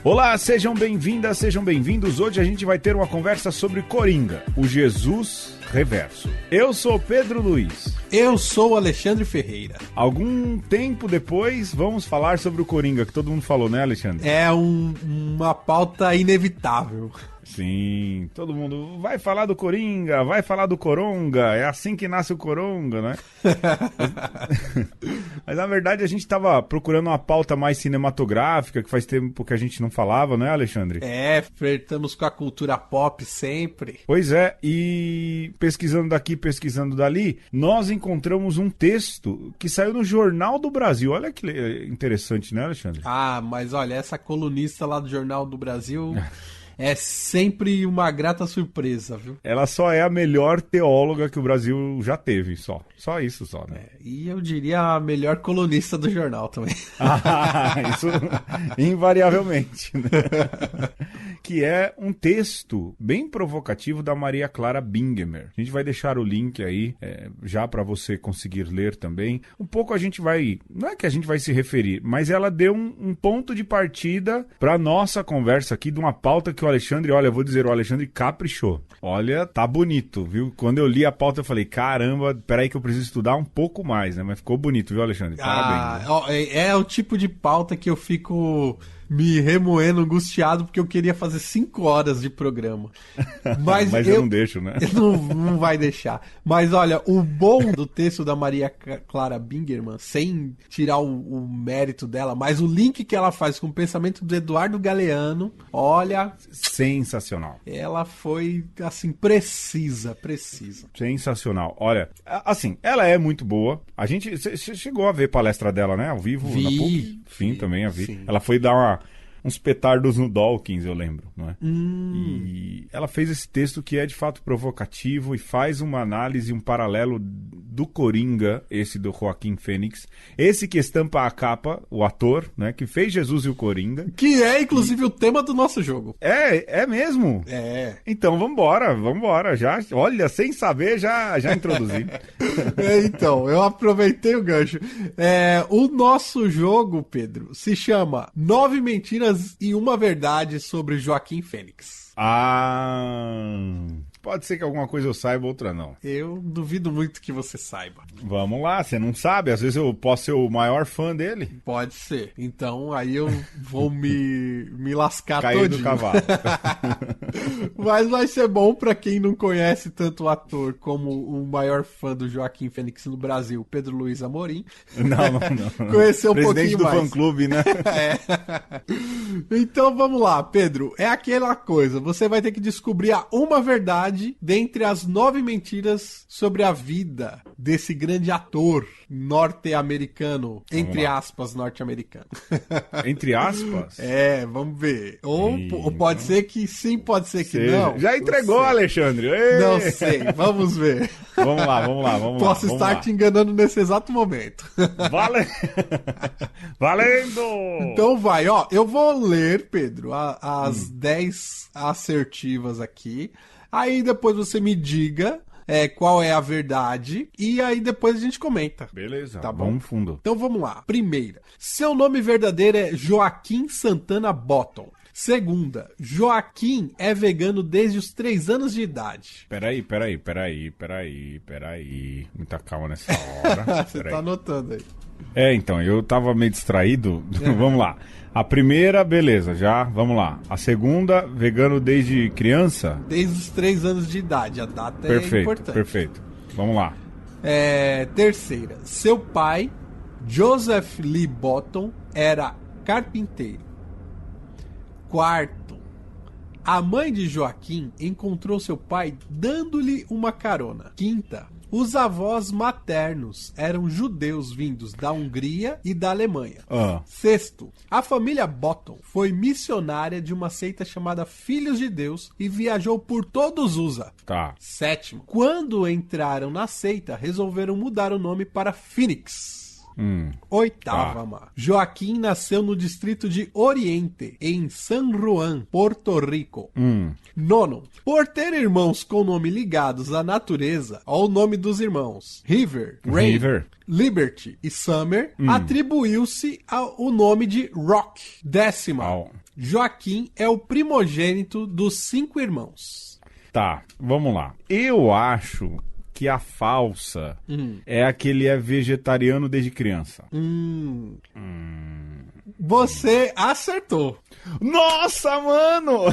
Olá, sejam bem-vindas, sejam bem-vindos. Hoje a gente vai ter uma conversa sobre Coringa, o Jesus Reverso. Eu sou Pedro Luiz. Eu sou o Alexandre Ferreira. Algum tempo depois, vamos falar sobre o Coringa, que todo mundo falou, né, Alexandre? É uma pauta inevitável. Sim, todo mundo vai falar do Coringa, vai falar do Coronga, é assim que nasce o Coronga, né? Mas na verdade a gente tava procurando uma pauta mais cinematográfica, que faz tempo que a gente não falava, né, Alexandre? É, flertamos com a cultura pop sempre. Pois é, e pesquisando daqui, pesquisando dali, nós encontramos um texto que saiu no Jornal do Brasil. Olha que interessante, né, Alexandre? Ah, mas olha, essa colunista lá do Jornal do Brasil... É sempre uma grata surpresa, viu? Ela só é a melhor teóloga que o Brasil já teve, só. Só isso, só, né? E eu diria a melhor colunista do jornal também. Ah, isso invariavelmente, né? Que é um texto bem provocativo da Maria Clara Bingemer. A gente vai deixar o link aí, já para você conseguir ler também. Um pouco a gente vai... Não é que a gente vai se referir, mas ela deu um ponto de partida para nossa conversa aqui de uma pauta que o Alexandre, olha, eu vou dizer, o Alexandre caprichou. Olha, tá bonito, viu? Quando eu li a pauta eu falei, caramba, peraí que eu preciso estudar um pouco mais, né? Mas ficou bonito, viu, Alexandre? Parabéns. É o tipo de pauta que eu fico me remoendo, angustiado, porque eu queria fazer 5 horas de programa. Mas eu não deixo, né? Não vai deixar. Mas olha, o bom do texto da Maria Clara Bingemer, sem tirar o mérito dela, mas o link que ela faz com o pensamento do Eduardo Galeano, olha... Sensacional. Ela foi, assim, precisa. Sensacional. Olha, assim, ela é muito boa. A gente chegou a ver palestra dela, né? Ao vivo, na PUC. Sim, também a vi. Sim. Ela foi dar uns petardos no Dawkins, eu lembro, não é? E ela fez esse texto que é de fato provocativo e faz uma análise, um paralelo do Coringa, esse do Joaquim Fênix, esse que estampa a capa, o ator, né, que fez Jesus e o Coringa. Que é, inclusive, o tema do nosso jogo. É mesmo? É. Então, vambora, já, olha, sem saber, já introduzi. Então, eu aproveitei o gancho. O nosso jogo, Pedro, se chama 9 Mentiras e Uma Verdade sobre Joaquim Fênix. Pode ser que alguma coisa eu saiba, outra não. Eu duvido muito que você saiba. Vamos lá, você não sabe? Às vezes eu posso ser o maior fã dele. Pode ser. Então aí eu vou me lascar todinho. Cair do cavalo. Mas vai ser bom pra quem não conhece tanto o ator como o maior fã do Joaquim Fênix no Brasil, Pedro Luiz Amorim. Não. Conhecer um Presidente pouquinho do mais. fã-clube, né? Então vamos lá, Pedro. É aquela coisa, você vai ter que descobrir uma verdade dentre as 9 mentiras sobre a vida desse grande ator norte-americano, entre aspas, norte-americano. Entre aspas? Vamos ver. Ou pode ser que sim, pode ser que não. Já entregou, Alexandre. Ei! Não sei, vamos ver. Vamos lá. Posso estar te enganando nesse exato momento. Valendo! Então vai, eu vou ler, Pedro, as 10 assertivas aqui. Aí depois você me diga qual é a verdade e aí depois a gente comenta. Beleza, tá bom? Vamos fundo. Então vamos lá. Primeira, seu nome verdadeiro é Joaquim Santana Botton. Segunda, Joaquim é vegano desde os 3 anos de idade. Peraí. Muita calma nessa hora. Você tá anotando aí. Então, eu tava meio distraído. Vamos lá. A primeira, beleza, já, vamos lá. A segunda, vegano desde criança? Desde os 3 anos de idade, a data é importante. Perfeito. Vamos lá. Terceira, seu pai, Joseph Lee Botton, era carpinteiro. Quarto, a mãe de Joaquim encontrou seu pai dando-lhe uma carona. Quinta, os avós maternos eram judeus vindos da Hungria e da Alemanha. Sexto, a família Botton foi missionária de uma seita chamada Filhos de Deus e viajou por todos os USA. Tá. Sétimo, quando entraram na seita, resolveram mudar o nome para Phoenix. Oitava má. Joaquim nasceu no distrito de Oriente, em San Juan, Porto Rico. Nono. Por ter irmãos com nome ligados à natureza, ao nome dos irmãos River, Rain, Liberty e Summer, atribuiu-se o nome de Rock. Décima. Joaquim é o primogênito dos 5 irmãos. Tá, vamos lá. Eu acho que a falsa é a que ele é vegetariano desde criança. Você acertou. Nossa, mano!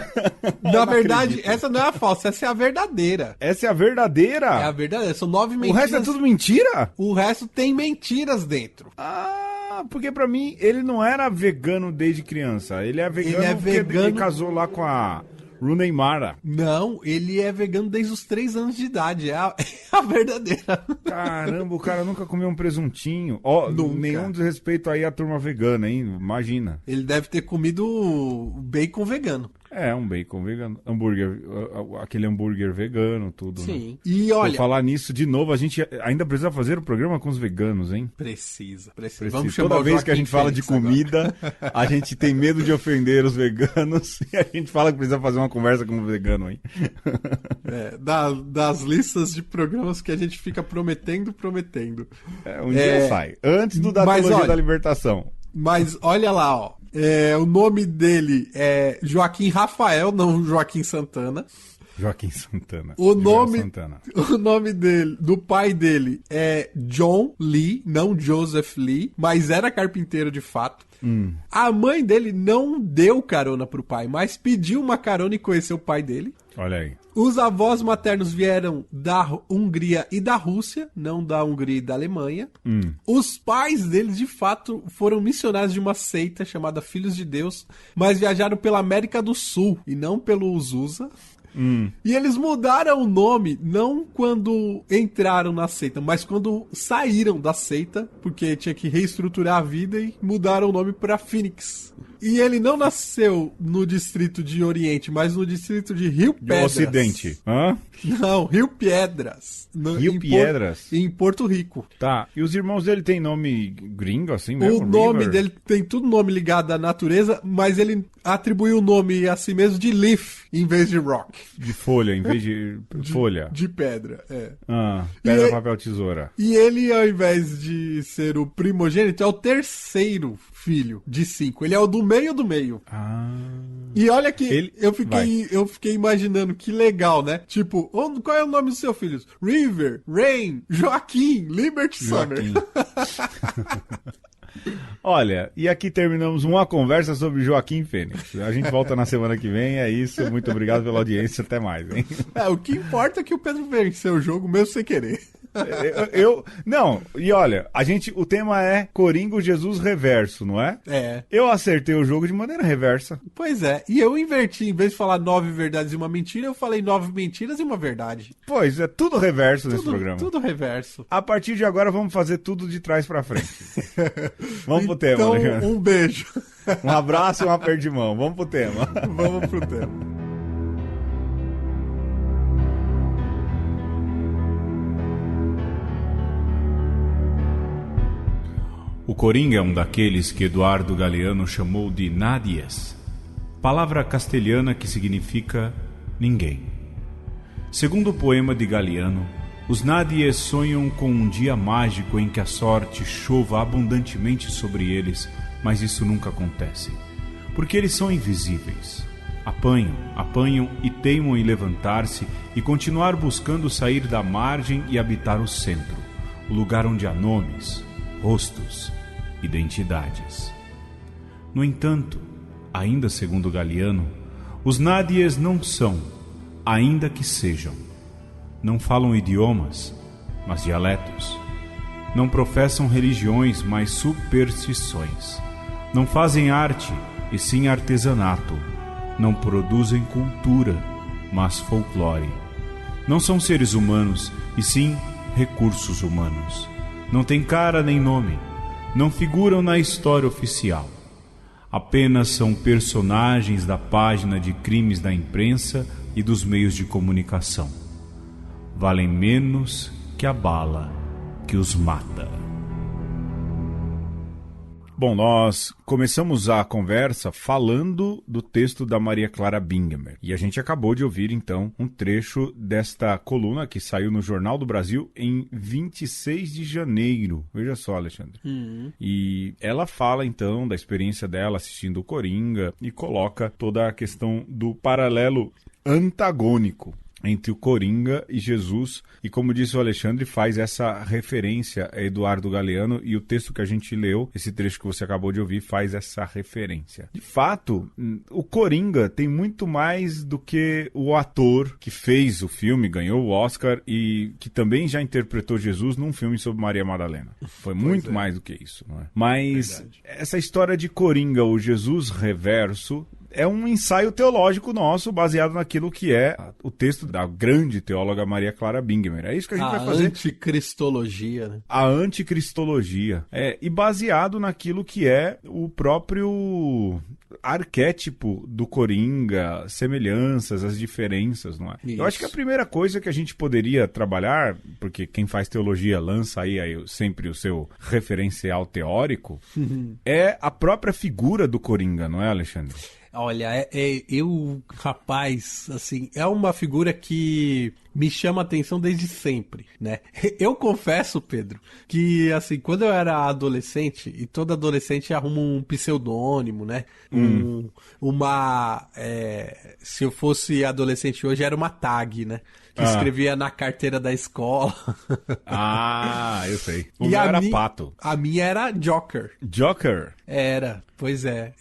Na verdade, essa não é a falsa, essa é a verdadeira. Essa é a verdadeira? É a verdadeira, são 9 mentiras. O resto é tudo mentira? O resto tem mentiras dentro. Porque pra mim ele não era vegano desde criança. Ele é vegano porque ele casou lá com a Rooney Mara. Não, ele é vegano desde os 3 anos de idade. É a verdadeira. Caramba, o cara nunca comeu um presuntinho. Nenhum desrespeito aí à turma vegana, hein? Imagina. Ele deve ter comido bacon vegano. É, um bacon vegano. Aquele hambúrguer vegano, tudo. Sim. Né? E olha... Vou falar nisso de novo, a gente ainda precisa fazer o programa com os veganos, hein? Precisa. Vamos chamar toda vez que a gente fala de comida, agora. A gente tem medo de ofender os veganos e a gente fala que precisa fazer uma conversa com um vegano, hein? Das listas de programas que a gente fica prometendo. Um dia sai. Antes do da Teologia da Libertação. Mas olha lá, ó. O nome dele é Joaquim Rafael, não Joaquim Santana. Joaquim Santana. O nome dele, do pai dele é John Lee, não Joseph Lee, mas era carpinteiro de fato. A mãe dele não deu carona pro pai, mas pediu uma carona e conheceu o pai dele. Olha aí. Os avós maternos vieram da Hungria e da Rússia, não da Hungria e da Alemanha. Os pais deles, de fato, foram missionários de uma seita chamada Filhos de Deus, mas viajaram pela América do Sul e não pelo Zusa. E eles mudaram o nome não quando entraram na seita, mas quando saíram da seita, porque tinha que reestruturar a vida e mudaram o nome para Phoenix. E ele não nasceu no distrito de Oriente, mas no distrito de Rio Pedras. De Ocidente. Hã? Não, Rio Piedras. Piedras? Em Porto Rico. Tá. E os irmãos dele têm nome gringo, assim mesmo? O nome dele tem tudo nome ligado à natureza, mas ele atribuiu o nome a si mesmo de Leaf, em vez de Rock. De folha, em vez de folha. De pedra, é. Pedra, papel, tesoura. E ele, ao invés de ser o primogênito, é o terceiro filho de 5. Ele é o do meio do meio. E olha que eu fiquei imaginando que legal, né? Tipo, qual é o nome dos seus filhos? River, Rain, Joaquim, Liberty, Summer. Olha, e aqui terminamos uma conversa sobre Joaquim Fênix. A gente volta na semana que vem, é isso. Muito obrigado pela audiência, até mais, hein? O que importa é que o Pedro venceu o jogo mesmo sem querer. Não, e olha, o tema é Coringo Jesus Reverso, não é? É. Eu acertei o jogo de maneira reversa. Pois é, e eu inverti, em vez de falar 9 verdades e uma mentira, eu falei 9 mentiras e uma verdade. Pois, é tudo reverso nesse programa. Tudo reverso. A partir de agora vamos fazer tudo de trás pra frente. Vamos pro tema, então, Alexandre. Um beijo. Um abraço e um aperto de mão. Vamos pro tema. Vamos pro tema. O Coringa é um daqueles que Eduardo Galeano chamou de nadies, palavra castelhana que significa ninguém. Segundo o poema de Galeano, os nadies sonham com um dia mágico em que a sorte chova abundantemente sobre eles, mas isso nunca acontece, porque eles são invisíveis. Apanham e teimam em levantar-se e continuar buscando sair da margem e habitar o centro, o lugar onde há nomes, rostos, identidades. No entanto, ainda segundo Galeano, os nadies não são, ainda que sejam. Não falam idiomas, mas dialetos. Não professam religiões, mas superstições. Não fazem arte, e sim artesanato. Não produzem cultura, mas folclore. Não são seres humanos, e sim recursos humanos. Não têm cara nem nome. Não figuram na história oficial. Apenas são personagens da página de crimes da imprensa e dos meios de comunicação. Valem menos que a bala que os mata. Bom, nós começamos a conversa falando do texto da Maria Clara Bingemer. E a gente acabou de ouvir, então, um trecho desta coluna que saiu no Jornal do Brasil em 26 de janeiro. Veja só, Alexandre. E ela fala, então, da experiência dela assistindo o Coringa e coloca toda a questão do paralelo antagônico entre o Coringa e Jesus, e como disse o Alexandre, faz essa referência a Eduardo Galeano, e o texto que a gente leu, esse trecho que você acabou de ouvir, faz essa referência. De fato, o Coringa tem muito mais do que o ator que fez o filme, ganhou o Oscar, e que também já interpretou Jesus num filme sobre Maria Madalena. Foi muito mais do que isso, não é? Mas essa história de Coringa, o Jesus reverso, é um ensaio teológico nosso, baseado naquilo que é o texto da grande teóloga Maria Clara Bingemer. É isso que a gente vai fazer. A anticristologia, né? A anticristologia. E baseado naquilo que é o próprio arquétipo do Coringa, semelhanças, as diferenças, não é? Isso. Eu acho que a primeira coisa que a gente poderia trabalhar, porque quem faz teologia lança aí sempre o seu referencial teórico, é a própria figura do Coringa, não é, Alexandre? Olha, rapaz, assim, é uma figura que me chama a atenção desde sempre, né? Eu confesso, Pedro, que, assim, quando eu era adolescente, e todo adolescente arruma um pseudônimo, né? Se eu fosse adolescente hoje, era uma tag, né? Que escrevia na carteira da escola. Ah, eu sei. O meu era Pato. A minha era Joker. Joker? Era, pois é.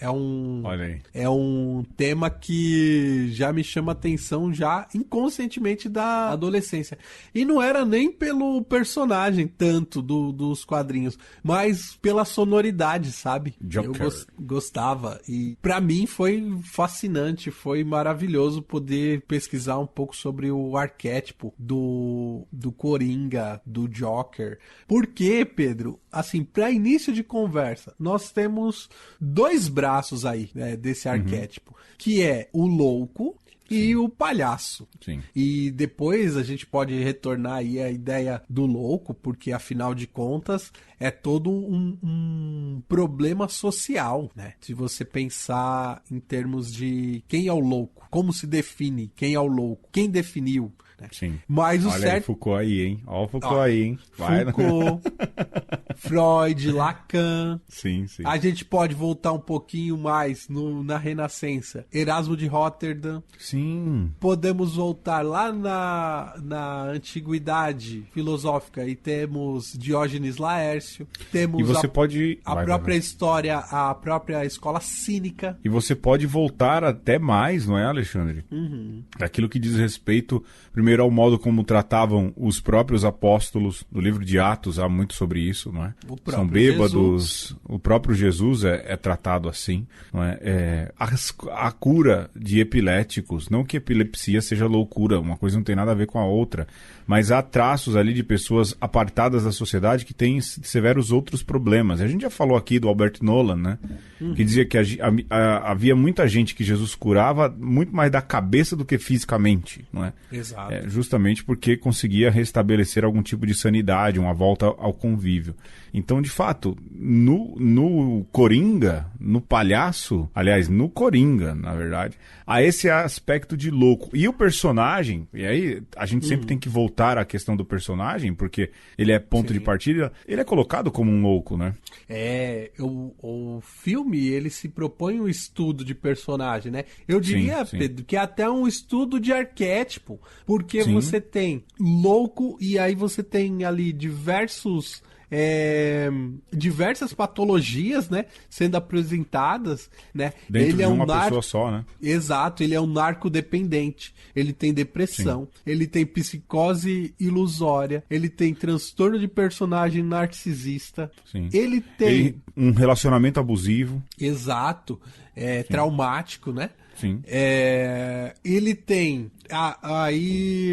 Olha aí. É um tema que já me chama atenção já inconscientemente da adolescência. E não era nem pelo personagem tanto dos quadrinhos, mas pela sonoridade, sabe? Joker. Eu gostava. E pra mim foi fascinante, foi maravilhoso poder pesquisar um pouco sobre o arquétipo do Coringa, do Joker. Porque, Pedro, assim, para início de conversa, nós temos dois braços aí, né, desse arquétipo, que é o louco e o palhaço. Sim. E depois a gente pode retornar aí à ideia do louco, porque afinal de contas é todo um problema social, né? Se você pensar em termos de quem é o louco, como se define quem é o louco, quem definiu, né? Sim. Mas o Olha certo... aí, Foucault aí, hein? Olha o Foucault aí, hein? Vai, Foucault, Freud, Lacan. Sim, sim. A gente pode voltar um pouquinho mais na Renascença. Erasmo de Róterdam. Sim. Podemos voltar lá na Antiguidade Filosófica e temos Diógenes Laércio. Temos e você pode... a própria história, a própria escola cínica. E você pode voltar até mais, não é, Alexandre? Daquilo que diz respeito, primeiro, ao modo como tratavam os próprios apóstolos. No livro de Atos há muito sobre isso, não é? São bêbados. Jesus. O próprio Jesus é tratado assim, não é? A cura de epiléticos, não que epilepsia seja loucura, uma coisa não tem nada a ver com a outra, mas há traços ali de pessoas apartadas da sociedade que têm severos outros problemas. A gente já falou aqui do Albert Nolan, né? Que dizia que havia muita gente que Jesus curava muito mais da cabeça do que fisicamente, não é? Exato. Justamente porque conseguia restabelecer algum tipo de sanidade, uma volta ao convívio. Então, de fato, no Coringa, no palhaço, aliás, no Coringa, na verdade, há esse aspecto de louco. E o personagem, e aí a gente sempre tem que voltar à questão do personagem, porque ele é ponto de partida, ele é colocado como um louco, né? O filme, ele se propõe um estudo de personagem, né? Eu diria, sim. Pedro, que é até um estudo de arquétipo, porque você tem louco e aí você tem ali diversas patologias, né, sendo apresentadas, né? Dentro de uma pessoa só, né? Exato, ele é um narcodependente, ele tem depressão, ele tem psicose ilusória, ele tem transtorno de personagem narcisista, ele tem um relacionamento abusivo. Exato, traumático, né? Sim. Ele tem... Aí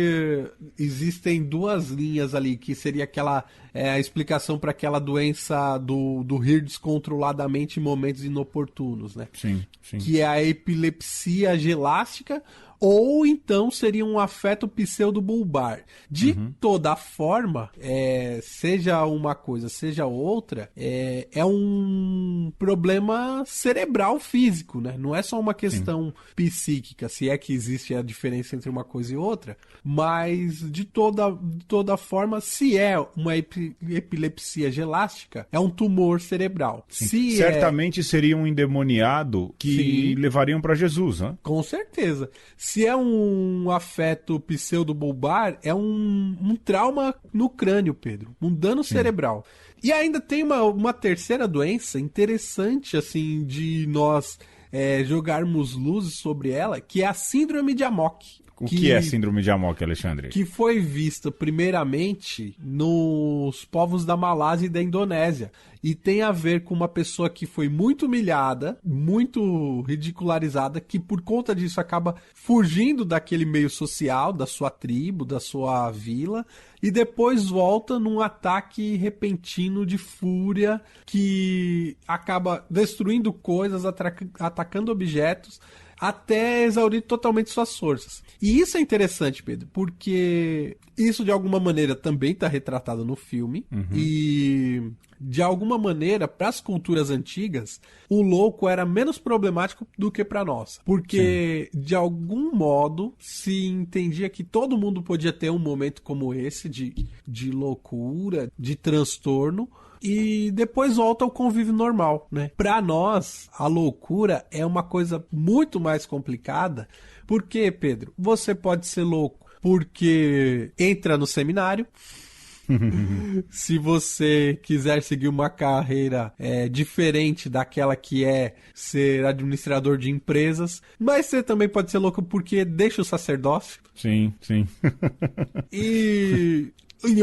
existem duas linhas ali, que seria aquela a explicação para aquela doença do rir descontroladamente em momentos inoportunos, né? Sim. Que é a epilepsia gelástica ou então seria um afeto pseudobulbar. De toda forma, seja uma coisa, seja outra, é um problema cerebral físico, né? Não é só uma questão psíquica, se é que existe a diferença entre uma coisa e outra, mas de toda forma, se é uma epilepsia gelástica, é um tumor cerebral. Certamente seria um endemoniado que levariam para Jesus, né? Com certeza. Se é um afeto pseudobulbar, é um trauma no crânio, Pedro. Um dano cerebral. E ainda tem uma terceira doença interessante, assim, de nós jogarmos luzes sobre ela, que é a síndrome de Amok. O que é síndrome de Amok, Alexandre? Que foi vista primeiramente nos povos da Malásia e da Indonésia. E tem a ver com uma pessoa que foi muito humilhada, muito ridicularizada, que por conta disso acaba fugindo daquele meio social, da sua tribo, da sua vila, e depois volta num ataque repentino de fúria que acaba destruindo coisas, atacando objetos, até exaurir totalmente suas forças. E isso é interessante, Pedro, porque isso de alguma maneira também está retratado no filme. E de alguma maneira, para as culturas antigas, o louco era menos problemático do que para nós. Porque de algum modo se entendia que todo mundo podia ter um momento como esse de loucura, de transtorno, e depois volta ao convívio normal, né? Para nós, a loucura é uma coisa muito mais complicada, porque, Pedro, você pode ser louco porque entra no seminário. Se você quiser seguir uma carreira diferente daquela que é ser administrador de empresas, mas você também pode ser louco porque deixa o sacerdócio. Sim. E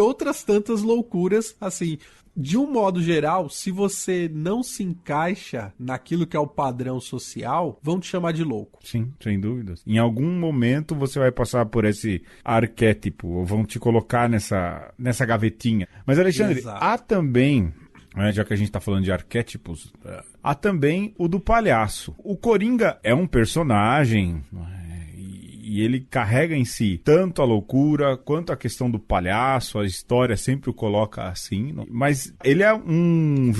outras tantas loucuras, assim. De um modo geral, se você não se encaixa naquilo que é o padrão social, vão te chamar de louco. Sim, sem dúvidas. Em algum momento você vai passar por esse arquétipo, ou vão te colocar nessa gavetinha. Mas, Alexandre, há também, já que a gente está falando de arquétipos, há também o do palhaço. O Coringa é um personagem, e ele carrega em si tanto a loucura quanto a questão do palhaço, a história sempre o coloca assim, mas ele é um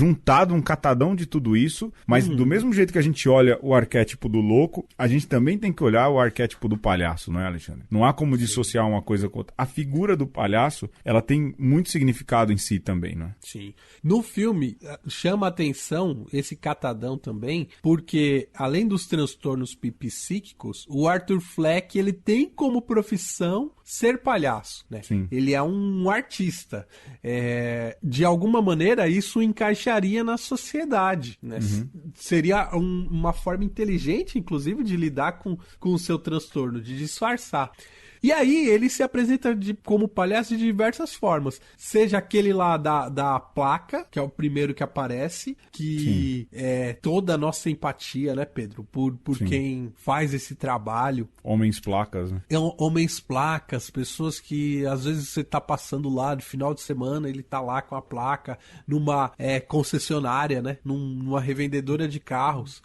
catadão de tudo isso, mas do mesmo jeito que a gente olha o arquétipo do louco, a gente também tem que olhar o arquétipo do palhaço, não é, Alexandre? Não há como dissociar uma coisa com outra. A figura do palhaço, ela tem muito significado em si também, não é? Sim. No filme, chama a atenção esse catadão também, porque além dos transtornos psíquicos, o Arthur Fleck, ele tem como profissão ser palhaço, né? Sim. Ele é um artista. De alguma maneira, isso encaixaria na sociedade, né? Seria uma forma inteligente, inclusive, de lidar com o seu transtorno, de disfarçar. E aí ele se apresenta como palhaço de diversas formas. Seja aquele lá da placa, que é o primeiro que aparece, que é toda a nossa empatia, né, Pedro? Por quem faz esse trabalho. Homens placas, né? Homens placas, pessoas que às vezes você tá passando lá no final de semana, ele tá lá com a placa numa concessionária, né? Numa revendedora de carros.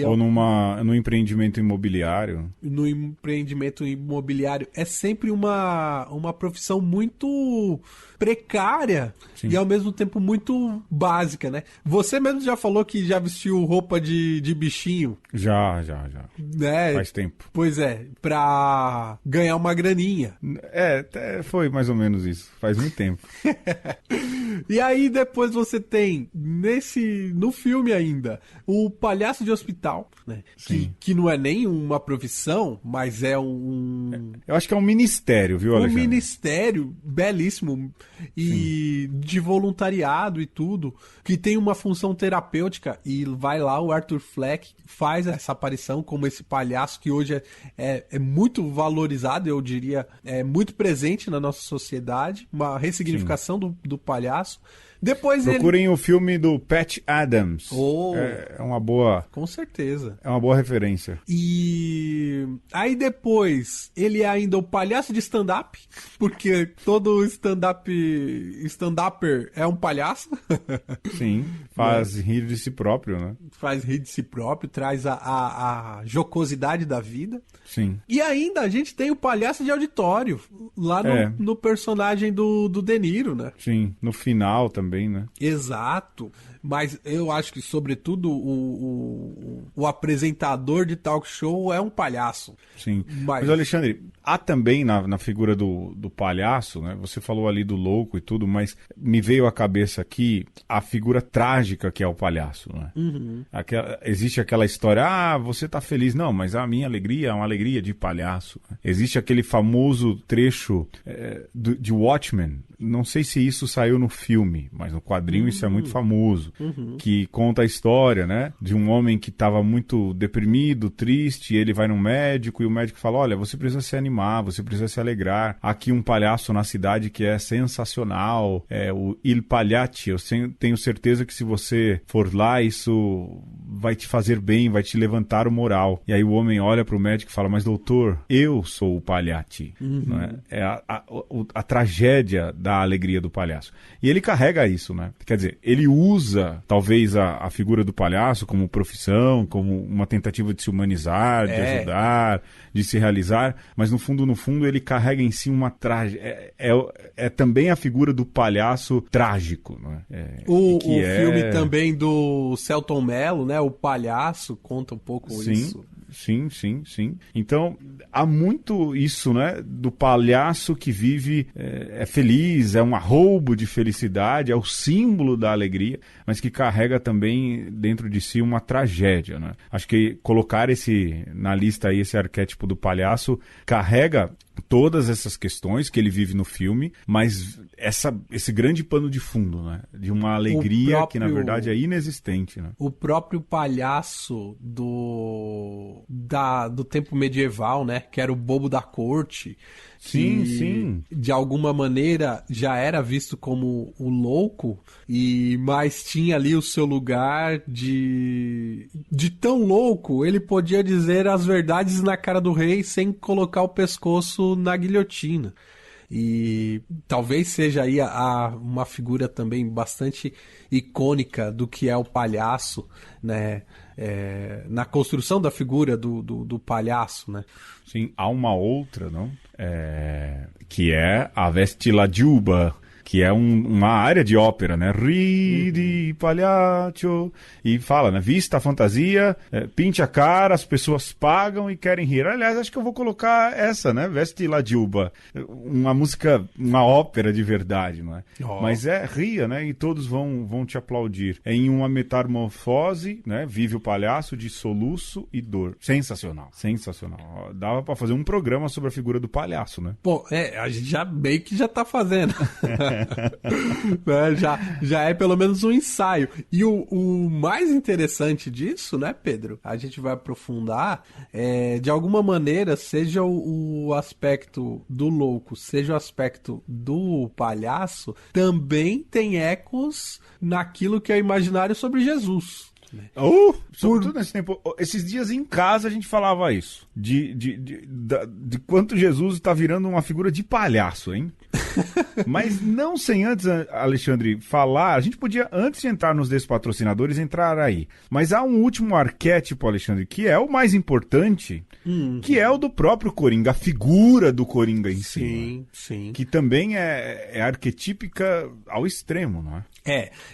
Ou num empreendimento imobiliário. No empreendimento imobiliário é sempre uma profissão muito precária e ao mesmo tempo muito básica, né? Você mesmo já falou que já vestiu roupa de bichinho. Já. Né? Faz tempo. Pois é, pra ganhar uma graninha. Foi mais ou menos isso. Faz muito tempo. E aí depois você tem, no filme ainda, o palhaço de hospital, né? Que não é nem uma profissão, mas é eu acho que é um ministério, viu, Alexandre? Um ministério belíssimo e de voluntariado e tudo, que tem uma função terapêutica, e vai lá o Arthur Fleck, faz essa aparição como esse palhaço que hoje é muito valorizado, eu diria, é muito presente na nossa sociedade, uma ressignificação do palhaço. Depois Procurem o filme do Patch Adams. Oh, É uma boa... Com certeza. É uma boa referência. E aí depois ele é ainda o palhaço de stand-up, porque todo stand-upper é um palhaço. Sim, faz rir de si próprio, né? Faz rir de si próprio, traz a jocosidade da vida. Sim. E ainda a gente tem o palhaço de auditório, lá no personagem do De Niro, né? Sim, no final também, né? Exato. Mas eu acho que, sobretudo, o apresentador de talk show é um palhaço. Sim. Mas Alexandre, há também na figura do palhaço, né? Você falou ali do louco e tudo, mas me veio à cabeça aqui a figura trágica que é o palhaço, né? Uhum. Existe aquela história, você tá feliz. Não, mas a minha alegria é uma alegria de palhaço. Existe aquele famoso trecho de Watchmen. Não sei se isso saiu no filme, mas no quadrinho isso é muito famoso. Que conta a história, né? De um homem que estava muito deprimido, triste, e ele vai no médico e o médico fala, olha, você precisa se animar, você precisa se alegrar. Aqui um palhaço na cidade que é sensacional, o Il Pagliacci. Eu tenho certeza que se você for lá, isso vai te fazer bem, vai te levantar o moral. E aí o homem olha para o médico e fala, mas doutor, eu sou o Pagliacci. Não é? É a tragédia da alegria do palhaço. E ele carrega isso, né? Quer dizer, ele usa talvez a figura do palhaço como profissão, como uma tentativa de se humanizar, de ajudar, de se realizar, mas no fundo ele carrega em si uma tragédia. É também a figura do palhaço trágico, não é? O filme também do Selton Mello, né? O Palhaço, conta um pouco isso. Sim. Então, há muito isso, né? Do palhaço que vive, é feliz, é um arroubo de felicidade, é o símbolo da alegria, mas que carrega também dentro de si uma tragédia, né? Acho que colocar na lista aí, esse arquétipo do palhaço, carrega todas essas questões que ele vive no filme, mas esse grande pano de fundo, né? De uma alegria que, na verdade, é inexistente, né? O próprio palhaço do tempo medieval, né? Que era o bobo da corte. Sim. De alguma maneira já era visto como o louco, mas tinha ali o seu lugar de tão louco, ele podia dizer as verdades na cara do rei sem colocar o pescoço na guilhotina. E talvez seja aí uma figura também bastante icônica do que é o palhaço, né? Na construção da figura do palhaço, né? Sim, há uma outra, não? Que é a Vestilagiuba, que é uma área de ópera, né? Ridi, palhaço. E fala, né? Vista a fantasia, pinte a cara, as pessoas pagam e querem rir. Aliás, acho que eu vou colocar essa, né? Vestilagiuba. Uma música, uma ópera de verdade, não é? Oh. Mas ria, né? E todos vão te aplaudir. Em uma metamorfose, né? Vive o palhaço de soluço e dor. Sensacional. Dava pra fazer um programa sobre a figura do palhaço, né? Pô, a gente meio que já tá fazendo. já é pelo menos um ensaio. E o mais interessante disso, né, Pedro? A gente vai aprofundar, de alguma maneira, seja o aspecto do louco, seja o aspecto do palhaço, também tem ecos naquilo que é o imaginário sobre Jesus. Sobretudo nesse tempo. Esses dias em casa a gente falava isso. De quanto Jesus está virando uma figura de palhaço, hein? Mas não sem antes, Alexandre, falar. A gente podia, antes de entrar nos despatrocinadores, entrar aí. Mas há um último arquétipo, Alexandre, que é o mais importante, que é o do próprio Coringa, a figura do Coringa em si. Sim. Que também é arquetípica ao extremo, não é?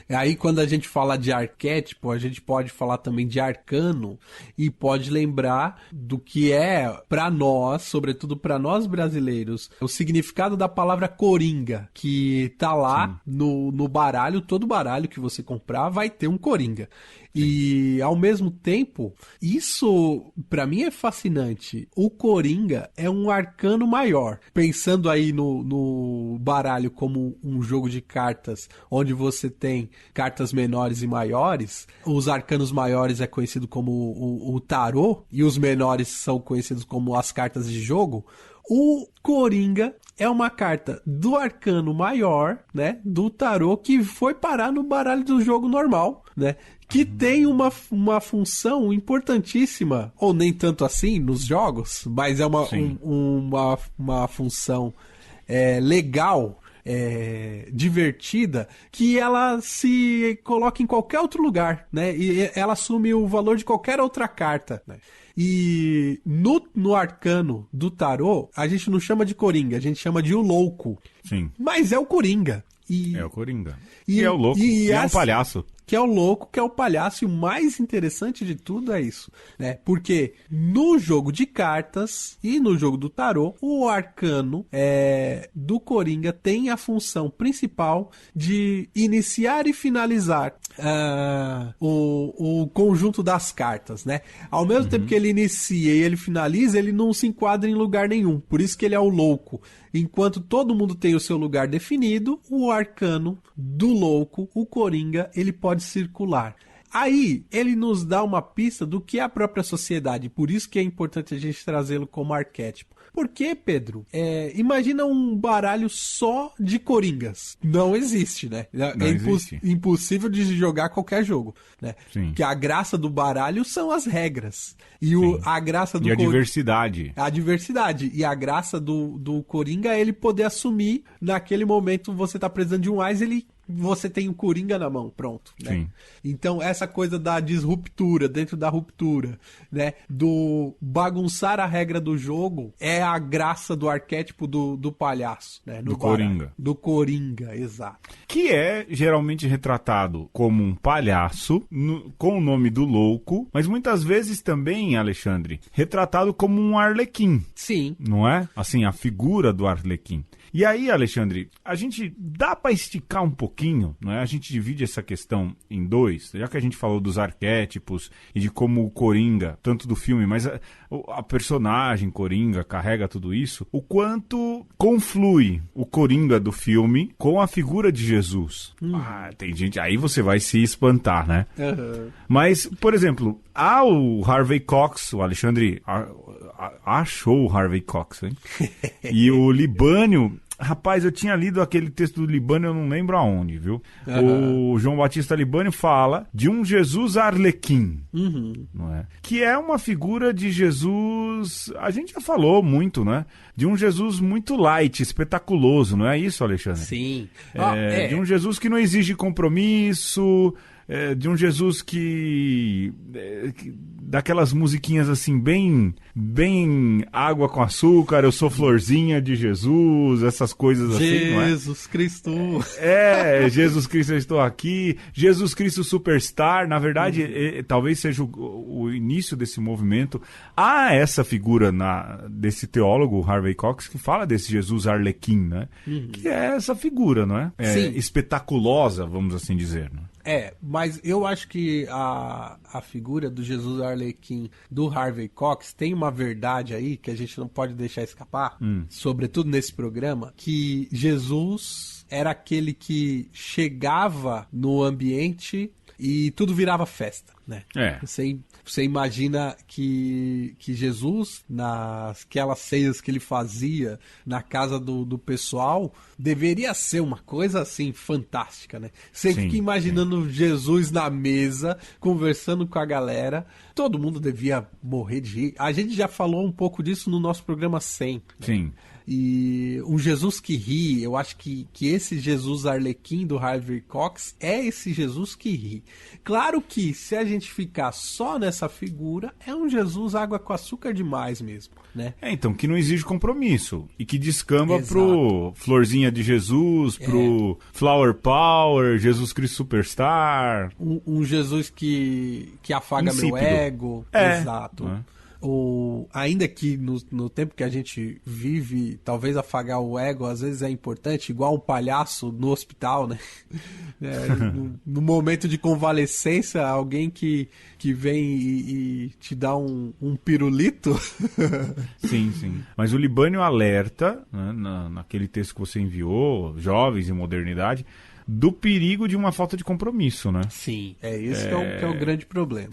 Aí quando a gente fala de arquétipo, a gente pode falar também de arcano e pode lembrar do que é, para nós, sobretudo para nós brasileiros, o significado da palavra coringa, que tá lá no baralho, todo baralho que você comprar vai ter um coringa. E, ao mesmo tempo, isso, pra mim, é fascinante. O Coringa é um arcano maior. Pensando aí no baralho como um jogo de cartas, onde você tem cartas menores e maiores, os arcanos maiores é conhecido como o tarô, e os menores são conhecidos como as cartas de jogo. O Coringa é uma carta do arcano maior, né? Do tarô, que foi parar no baralho do jogo normal, né? Que tem uma função importantíssima, ou nem tanto assim nos jogos, mas é uma função legal, divertida, que ela se coloca em qualquer outro lugar, né? E ela assume o valor de qualquer outra carta, né? E no arcano do tarô, a gente não chama de Coringa, a gente chama de o louco. Sim. Mas é o Coringa. É o Coringa. E é o louco. E é um palhaço. Que é o louco, que é o palhaço, e o mais interessante de tudo é isso, né? Porque no jogo de cartas e no jogo do tarô, o arcano do Coringa tem a função principal de iniciar e finalizar o conjunto das cartas, né? Ao mesmo tempo que ele inicia e ele finaliza, ele não se enquadra em lugar nenhum, por isso que ele é o louco. Enquanto todo mundo tem o seu lugar definido, o arcano do louco, o Coringa, ele pode circular. Aí, ele nos dá uma pista do que é a própria sociedade. Por isso que é importante a gente trazê-lo como arquétipo. Por quê, Pedro? Imagina um baralho só de coringas. Não existe, né? Existe. Impossível de jogar qualquer jogo, né? Sim. Porque a graça do baralho são as regras. E a graça do a diversidade. A diversidade. E a graça do Coringa é ele poder assumir, naquele momento você tá precisando de um ás, você tem o Coringa na mão, pronto, né? Sim. Então, essa coisa da disruptura dentro da ruptura, né? Do bagunçar a regra do jogo é a graça do arquétipo do palhaço, né? Do Coringa. Do Coringa, exato. Que é geralmente retratado como um palhaço, com o nome do louco, mas muitas vezes também, Alexandre, retratado como um arlequim. Sim. Não é? Assim, a figura do arlequim. E aí, Alexandre, a gente dá para esticar um pouquinho, não é? A gente divide essa questão em dois, já que a gente falou dos arquétipos e de como o Coringa, tanto do filme, mas a personagem Coringa carrega tudo isso, o quanto conflui o Coringa do filme com a figura de Jesus. Tem gente, aí você vai se espantar, né? Uhum. Mas, por exemplo, o Harvey Cox, o Alexandre achou o Harvey Cox, hein? E o Libânio, rapaz, eu tinha lido aquele texto do Libânio, eu não lembro aonde, viu? O João Batista Libânio fala de um Jesus arlequim, não é? Que é uma figura de Jesus, a gente já falou muito, né? De um Jesus muito light, espetaculoso, não é isso, Alexandre? Sim. De um Jesus que não exige compromisso, de um Jesus que daquelas musiquinhas assim, bem água com açúcar, eu sou florzinha de Jesus, essas coisas assim, não é? Jesus Cristo. Jesus Cristo, eu estou aqui. Jesus Cristo Superstar, na verdade, talvez seja o início desse movimento. Há essa figura desse teólogo, Harvey Cox, que fala desse Jesus arlequim, né? Que é essa figura, não é? Espetaculosa, vamos assim dizer, né? Mas eu acho que a figura do Jesus Arlequim do Harvey Cox tem uma verdade aí que a gente não pode deixar escapar, sobretudo nesse programa, que Jesus era aquele que chegava no ambiente e tudo virava festa, né? Você imagina que Jesus, naquelas ceias que ele fazia na casa do pessoal, deveria ser uma coisa assim fantástica, né? Você fica imaginando Jesus na mesa, conversando com a galera, todo mundo devia morrer de rir. A gente já falou um pouco disso no nosso programa 100. Né? Sim. E um Jesus que ri, eu acho que esse Jesus arlequim do Harvey Cox é esse Jesus que ri. Claro que se a gente ficar só nessa figura, é um Jesus água com açúcar demais mesmo, né? Então, que não exige compromisso e que descamba pro Florzinha de Jesus, pro Flower Power, Jesus Cristo Superstar. Um Jesus que afaga insípido. Meu ego. Exato. Né? Ainda que no tempo que a gente vive, talvez afagar o ego às vezes é importante, igual um palhaço no hospital, né? No momento de convalescência, alguém que vem e te dá um pirulito. Sim. Mas o Libânio alerta, né, naquele texto que você enviou, Jovens e Modernidade, do perigo de uma falta de compromisso, né? Sim, esse que é o grande problema.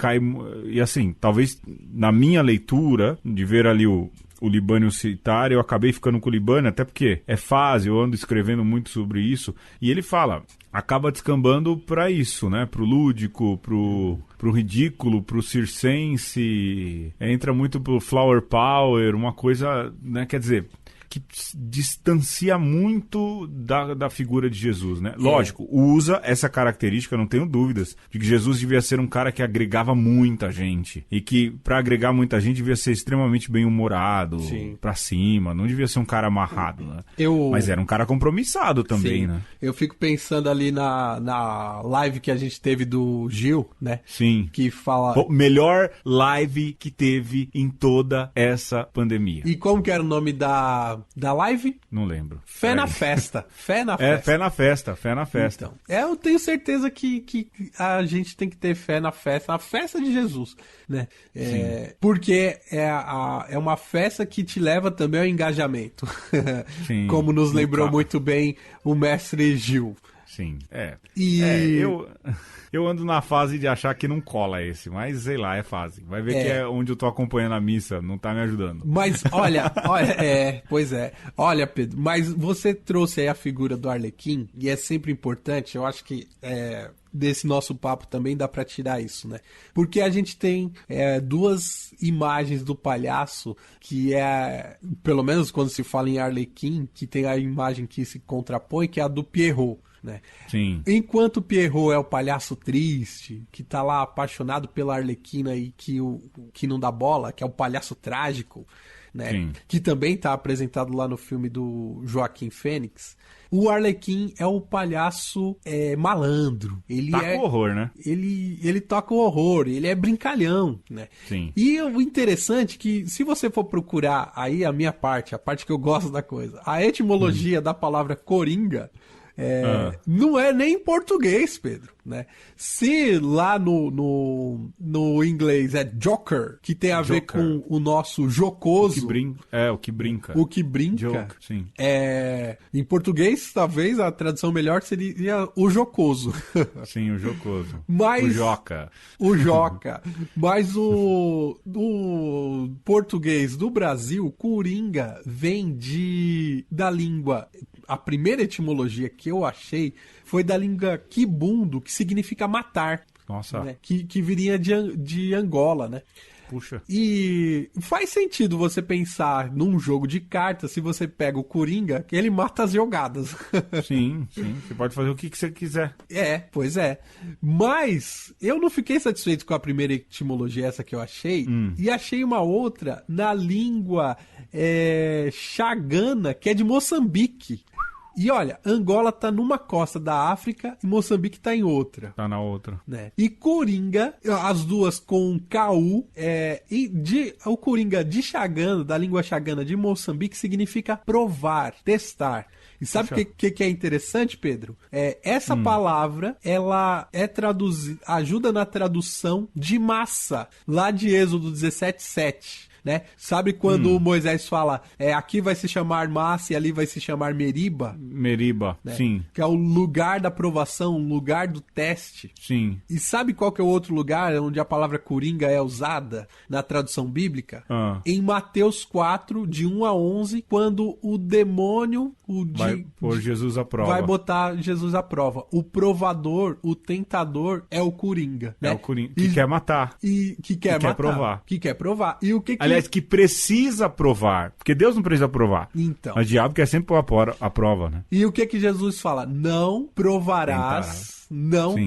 E assim, talvez na minha leitura, de ver ali o o Libânio citar, eu acabei ficando com o Libânio, até porque é fase, eu ando escrevendo muito sobre isso, e ele fala, acaba descambando pra isso, né? Pro lúdico, pro ridículo, pro circense, entra muito pro flower power, uma coisa, né? Quer dizer, que distancia muito da figura de Jesus, né? Lógico, usa essa característica, não tenho dúvidas, de que Jesus devia ser um cara que agregava muita gente. E que, pra agregar muita gente, devia ser extremamente bem-humorado, pra cima, não devia ser um cara amarrado, né? Mas era um cara compromissado também, né? Eu fico pensando ali na live que a gente teve do Gil, né? Sim. Que fala... O melhor live que teve em toda essa pandemia. E como que era o nome da live? Não lembro. Fé na Festa. Fé na É, Festa. Fé na Festa. Então, eu tenho certeza que a gente tem que ter fé na festa de Jesus, né? Porque é uma festa que te leva também ao engajamento. Sim. Como nos lembrou muito bem o mestre Gil. Sim, eu ando na fase de achar que não cola esse, mas sei lá, é fase. Vai ver que é onde eu tô acompanhando a missa, não tá me ajudando. Mas olha, pois é. Olha, Pedro, mas você trouxe aí a figura do Arlequim, e é sempre importante, eu acho que desse nosso papo também dá pra tirar isso, né? Porque a gente tem duas imagens do palhaço que pelo menos quando se fala em Arlequim, que tem a imagem que se contrapõe, que é a do Pierrot. Né? Sim. Enquanto o Pierrot é o palhaço triste, que tá lá apaixonado pela Arlequina e que não dá bola, que é o palhaço trágico, né? Sim. Que também tá apresentado lá no filme do Joaquim Fênix. O Arlequim é o palhaço malandro. Ele toca o horror, né? Ele toca o horror, ele é brincalhão, né? Sim. E o interessante é que, se você for procurar aí a minha parte, a parte que eu gosto da coisa, a etimologia da palavra coringa, não é nem em português, Pedro, né? Se lá no inglês é joker, que tem a ver com o nosso jocoso... O que brinca. O que brinca. Joke, sim. Em português, talvez a tradução melhor seria o jocoso. Sim, o jocoso. Mas, o joca. O joca. Mas o português do Brasil, coringa, vem da língua... A primeira etimologia que eu achei foi da língua quibundo, que significa matar. Nossa. Né? Que viria de Angola, né? Puxa. E faz sentido você pensar num jogo de cartas, se você pega o Coringa, que ele mata as jogadas. Sim. Você pode fazer o que você quiser. Pois é. Mas eu não fiquei satisfeito com a primeira etimologia, essa que eu achei, e achei uma outra na língua xagana, que é de Moçambique. E olha, Angola tá numa costa da África e Moçambique tá em outra. Tá na outra. Né? E Coringa, as duas com KU, o Coringa de Xagana, da língua xagana de Moçambique, significa provar, testar. E sabe o que é interessante, Pedro? Essa palavra, ela ajuda na tradução de massa, lá de Êxodo 17:7. Né? Sabe quando Moisés fala, aqui vai se chamar massa e ali vai se chamar Meriba? Meriba, né? Sim. Que é o lugar da provação, o lugar do teste. Sim. E sabe qual que é o outro lugar onde a palavra coringa é usada na tradução bíblica? Em Mateus 4, de 1 a 11, quando o demônio... vai pôr Jesus à prova. Vai botar Jesus à prova. O provador, o tentador é o coringa. É, né? o coringa. Que quer matar. Que quer provar. Que quer provar. E o que Aliás, que precisa provar. Porque Deus não precisa provar. Então. Mas o diabo quer sempre pôr a prova, né? E o que Jesus fala? Não provarás,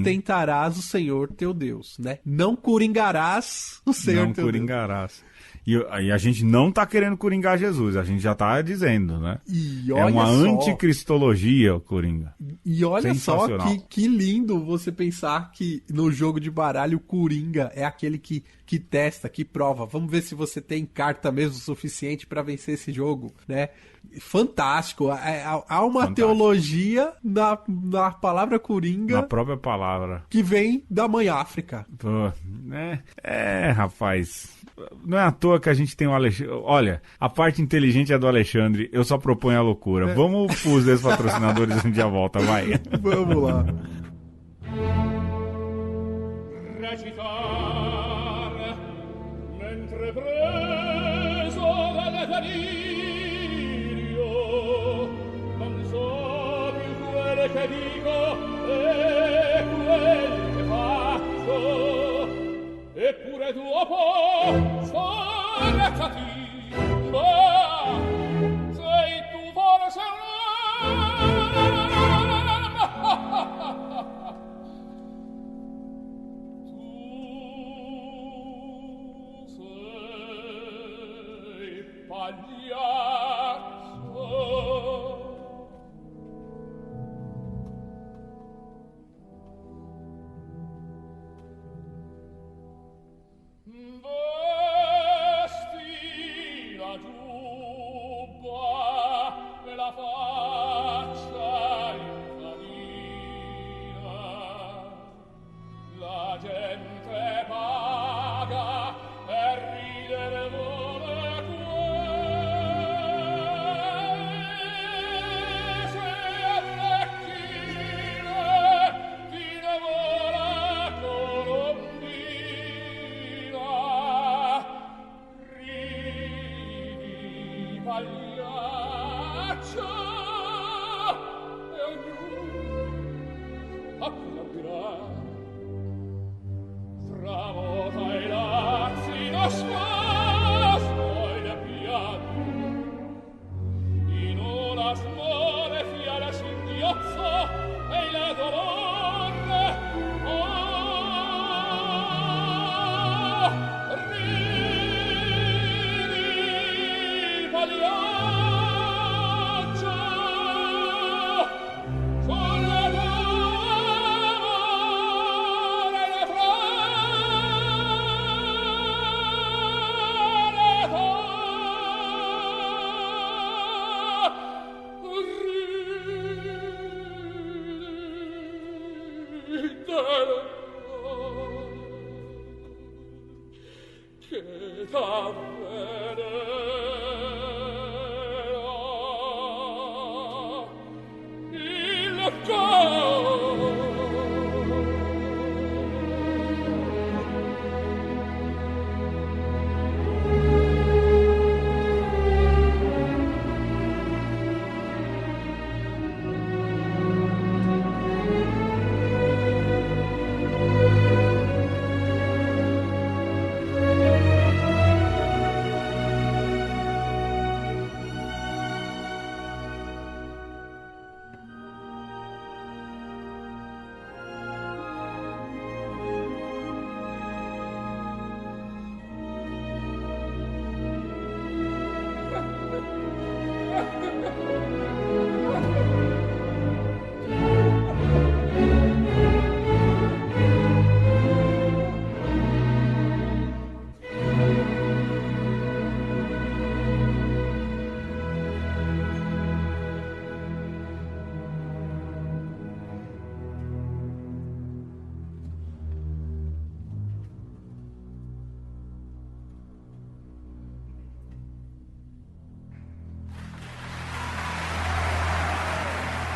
tentarás o Senhor teu Deus, né? Não coringarás o Senhor teu Deus. Não coringarás. E a gente não tá querendo coringar Jesus, a gente já tá dizendo, né? E olha é uma só, anticristologia o Coringa. E olha só que lindo você pensar que no jogo de baralho o Coringa é aquele que testa, que prova. Vamos ver se você tem carta mesmo suficiente para vencer esse jogo, né? Fantástico. Há uma teologia na palavra Coringa. Na própria palavra. Que vem da mãe África. Pô, rapaz... Não é à toa que a gente tem o Alexandre. Olha, a parte inteligente é do Alexandre. Eu só proponho a loucura. Vamos pros ex-patrocinadores e a gente já volta, vai. Vamos lá. Mentre preso dalle delirio, non so più quel che dico e quel che faccio, eppure dopo sorreccati, ma sei tu forse vesti la giubba e la faccia infamina, la gente paga e ridere vuole queste orecchine, chi ne vuole colombina, ridi pagliaccio e ognuno applaudirà. Tramota i lazzi nascosto e ne pianto, in una smore fiala singhiozzo e il dolore, ridi pagliaccio, sulle d'amore le che t'avvederà il cuore.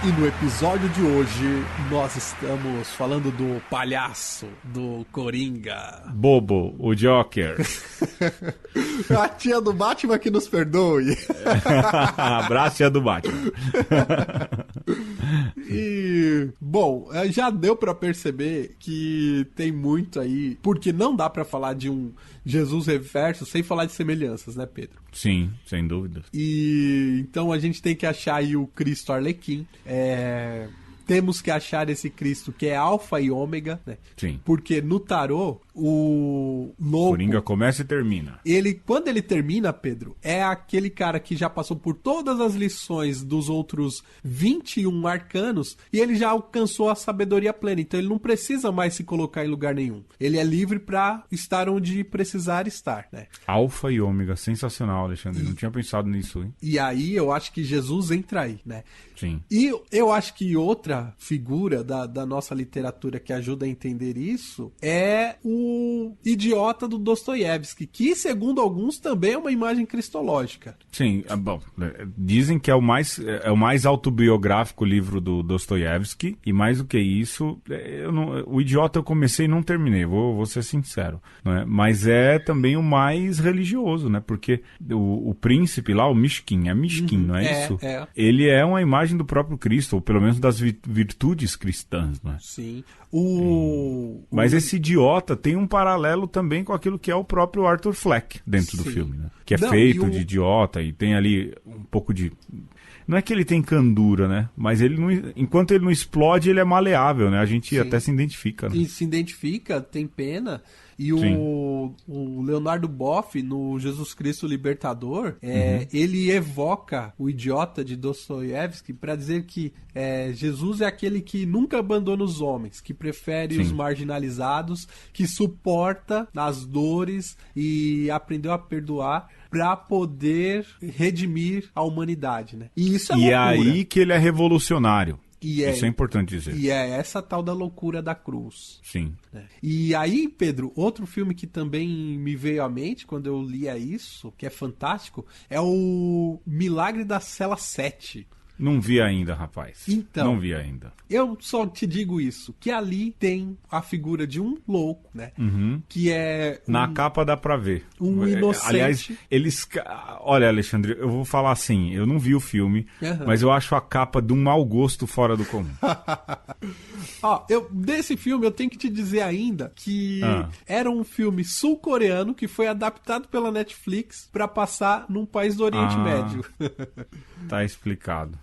E no episódio de hoje, nós estamos falando do palhaço, do Coringa. Bobo, o Joker. A tia do Batman que nos perdoe. Abraço, tia do Batman. E, bom, já deu pra perceber que tem muito aí, porque não dá pra falar de um Jesus reverso sem falar de semelhanças, né, Pedro? Sim, sem dúvida. E então a gente tem que achar aí o Cristo Arlequim. Temos que achar esse Cristo que é alfa e ômega, né? Sim. Porque no tarô, o louco... Coringa começa e termina. Quando ele termina, Pedro, é aquele cara que já passou por todas as lições dos outros 21 arcanos e ele já alcançou a sabedoria plena. Então ele não precisa mais se colocar em lugar nenhum. Ele é livre pra estar onde precisar estar, né? Alfa e ômega, sensacional, Alexandre. Não tinha pensado nisso, hein? E aí eu acho que Jesus entra aí, né? Sim. E eu acho que outra figura da nossa literatura que ajuda a entender isso é o o idiota do Dostoiévski, que, segundo alguns, também é uma imagem cristológica. Sim, bom, dizem que é o mais autobiográfico livro do Dostoiévski, e mais do que isso, o Idiota eu comecei e não terminei, vou ser sincero, né? Mas é também o mais religioso, né? Porque o príncipe lá, o Mishkin, não é isso? É. Ele é uma imagem do próprio Cristo, ou pelo menos das virtudes cristãs, né? Sim. Mas esse idiota tem um paralelo também com aquilo que é o próprio Arthur Fleck dentro do filme, né? Que é feito de idiota e tem ali um pouco de... Não é que ele tem candura, né? Mas ele não, enquanto ele não explode, ele é maleável, né? A gente até se identifica, né? E se identifica, tem pena. E o Leonardo Boff, no Jesus Cristo Libertador, ele evoca o idiota de Dostoiévski para dizer que Jesus é aquele que nunca abandona os homens, que prefere os marginalizados, que suporta as dores e aprendeu a perdoar para poder redimir a humanidade, né? E isso é loucura. E é aí que ele é revolucionário. Isso é importante dizer. E é essa tal da loucura da cruz. Sim. E aí, Pedro, outro filme que também me veio à mente quando eu lia isso, que é fantástico, é o Milagre da Cela 7. Não vi ainda, rapaz. Então, não vi ainda. Eu só te digo isso, que ali tem a figura de um louco, né? Que é... Na capa dá pra ver. Um inocente. Aliás, olha, Alexandre, eu vou falar assim, eu não vi o filme, mas eu acho a capa de um mau gosto fora do comum. Desse filme eu tenho que te dizer ainda que era um filme sul-coreano que foi adaptado pela Netflix pra passar num país do Oriente Médio. Tá explicado.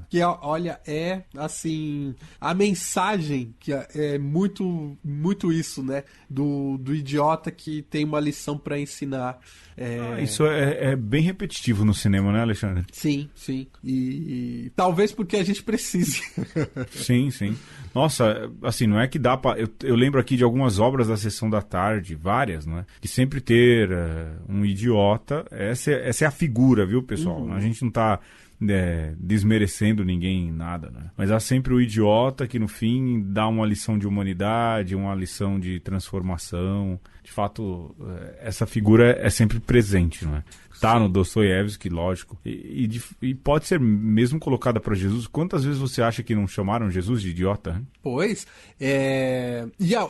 Que, olha, é assim, a mensagem que é muito, muito isso, né? Do idiota que tem uma lição pra ensinar. Isso é bem repetitivo no cinema, né, Alexandre? Sim. E talvez porque a gente precise. Sim. Nossa, assim, não é que dá pra... Eu lembro aqui de algumas obras da Sessão da Tarde, várias, né? De sempre ter um idiota. Essa é a figura, viu, pessoal? A gente não tá... desmerecendo ninguém, nada, né? Mas há sempre o idiota que no fim dá uma lição de humanidade, uma lição de transformação. De fato, essa figura é sempre presente, não é? Tá no Dostoiévski, lógico. E pode ser mesmo colocada para Jesus. Quantas vezes você acha que não chamaram Jesus de idiota? Hein? Pois.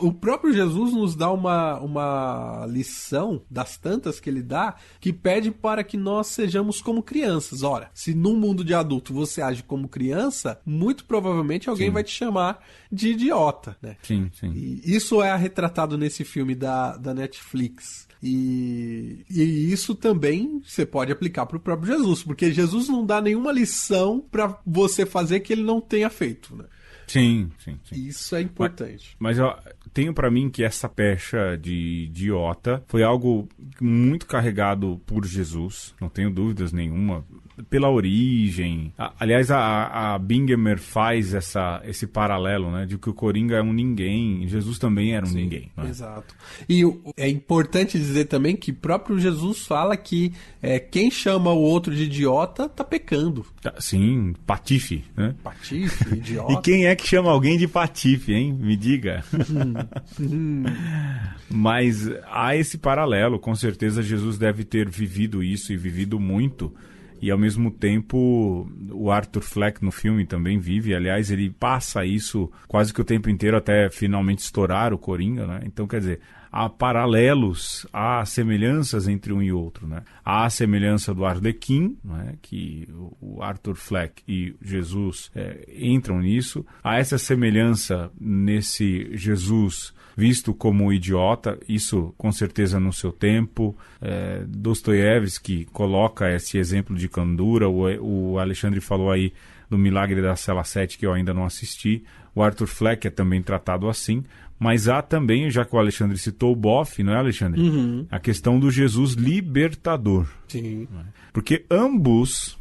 O próprio Jesus nos dá uma lição, das tantas que ele dá, que pede para que nós sejamos como crianças. Ora, se num mundo de adulto você age como criança, muito provavelmente alguém vai te chamar de idiota, né? Sim. E isso é retratado nesse filme da Netflix. E isso também você pode aplicar para o próprio Jesus, porque Jesus não dá nenhuma lição para você fazer que ele não tenha feito, né? Sim. Isso é importante. Mas eu tenho pra mim que essa pecha de idiota foi algo muito carregado por Jesus, não tenho dúvidas nenhuma, pela origem. Aliás, a Bingemer faz esse paralelo, né, de que o Coringa é um ninguém, Jesus também era um ninguém. Né? Exato. E é importante dizer também que próprio Jesus fala que quem chama o outro de idiota tá pecando. Sim, patife, né? Patife, idiota. E quem é que chama alguém de patife, hein? Me diga. Mas há esse paralelo, com certeza Jesus deve ter vivido isso e vivido muito. E ao mesmo tempo o Arthur Fleck no filme também vive, aliás ele passa isso quase que o tempo inteiro até finalmente estourar o Coringa, né? Então quer dizer, há paralelos, há semelhanças entre um e outro, né? Há a semelhança do Arlequim, né? Que o Arthur Fleck e Jesus entram nisso, há essa semelhança nesse Jesus visto como idiota, isso com certeza no seu tempo. Dostoiévski coloca esse exemplo de candura, o Alexandre falou aí do Milagre da Cela 7, que eu ainda não assisti, o Arthur Fleck é também tratado assim, mas há também, já que o Alexandre citou o Boff, não é, Alexandre? A questão do Jesus libertador. Sim. Porque ambos,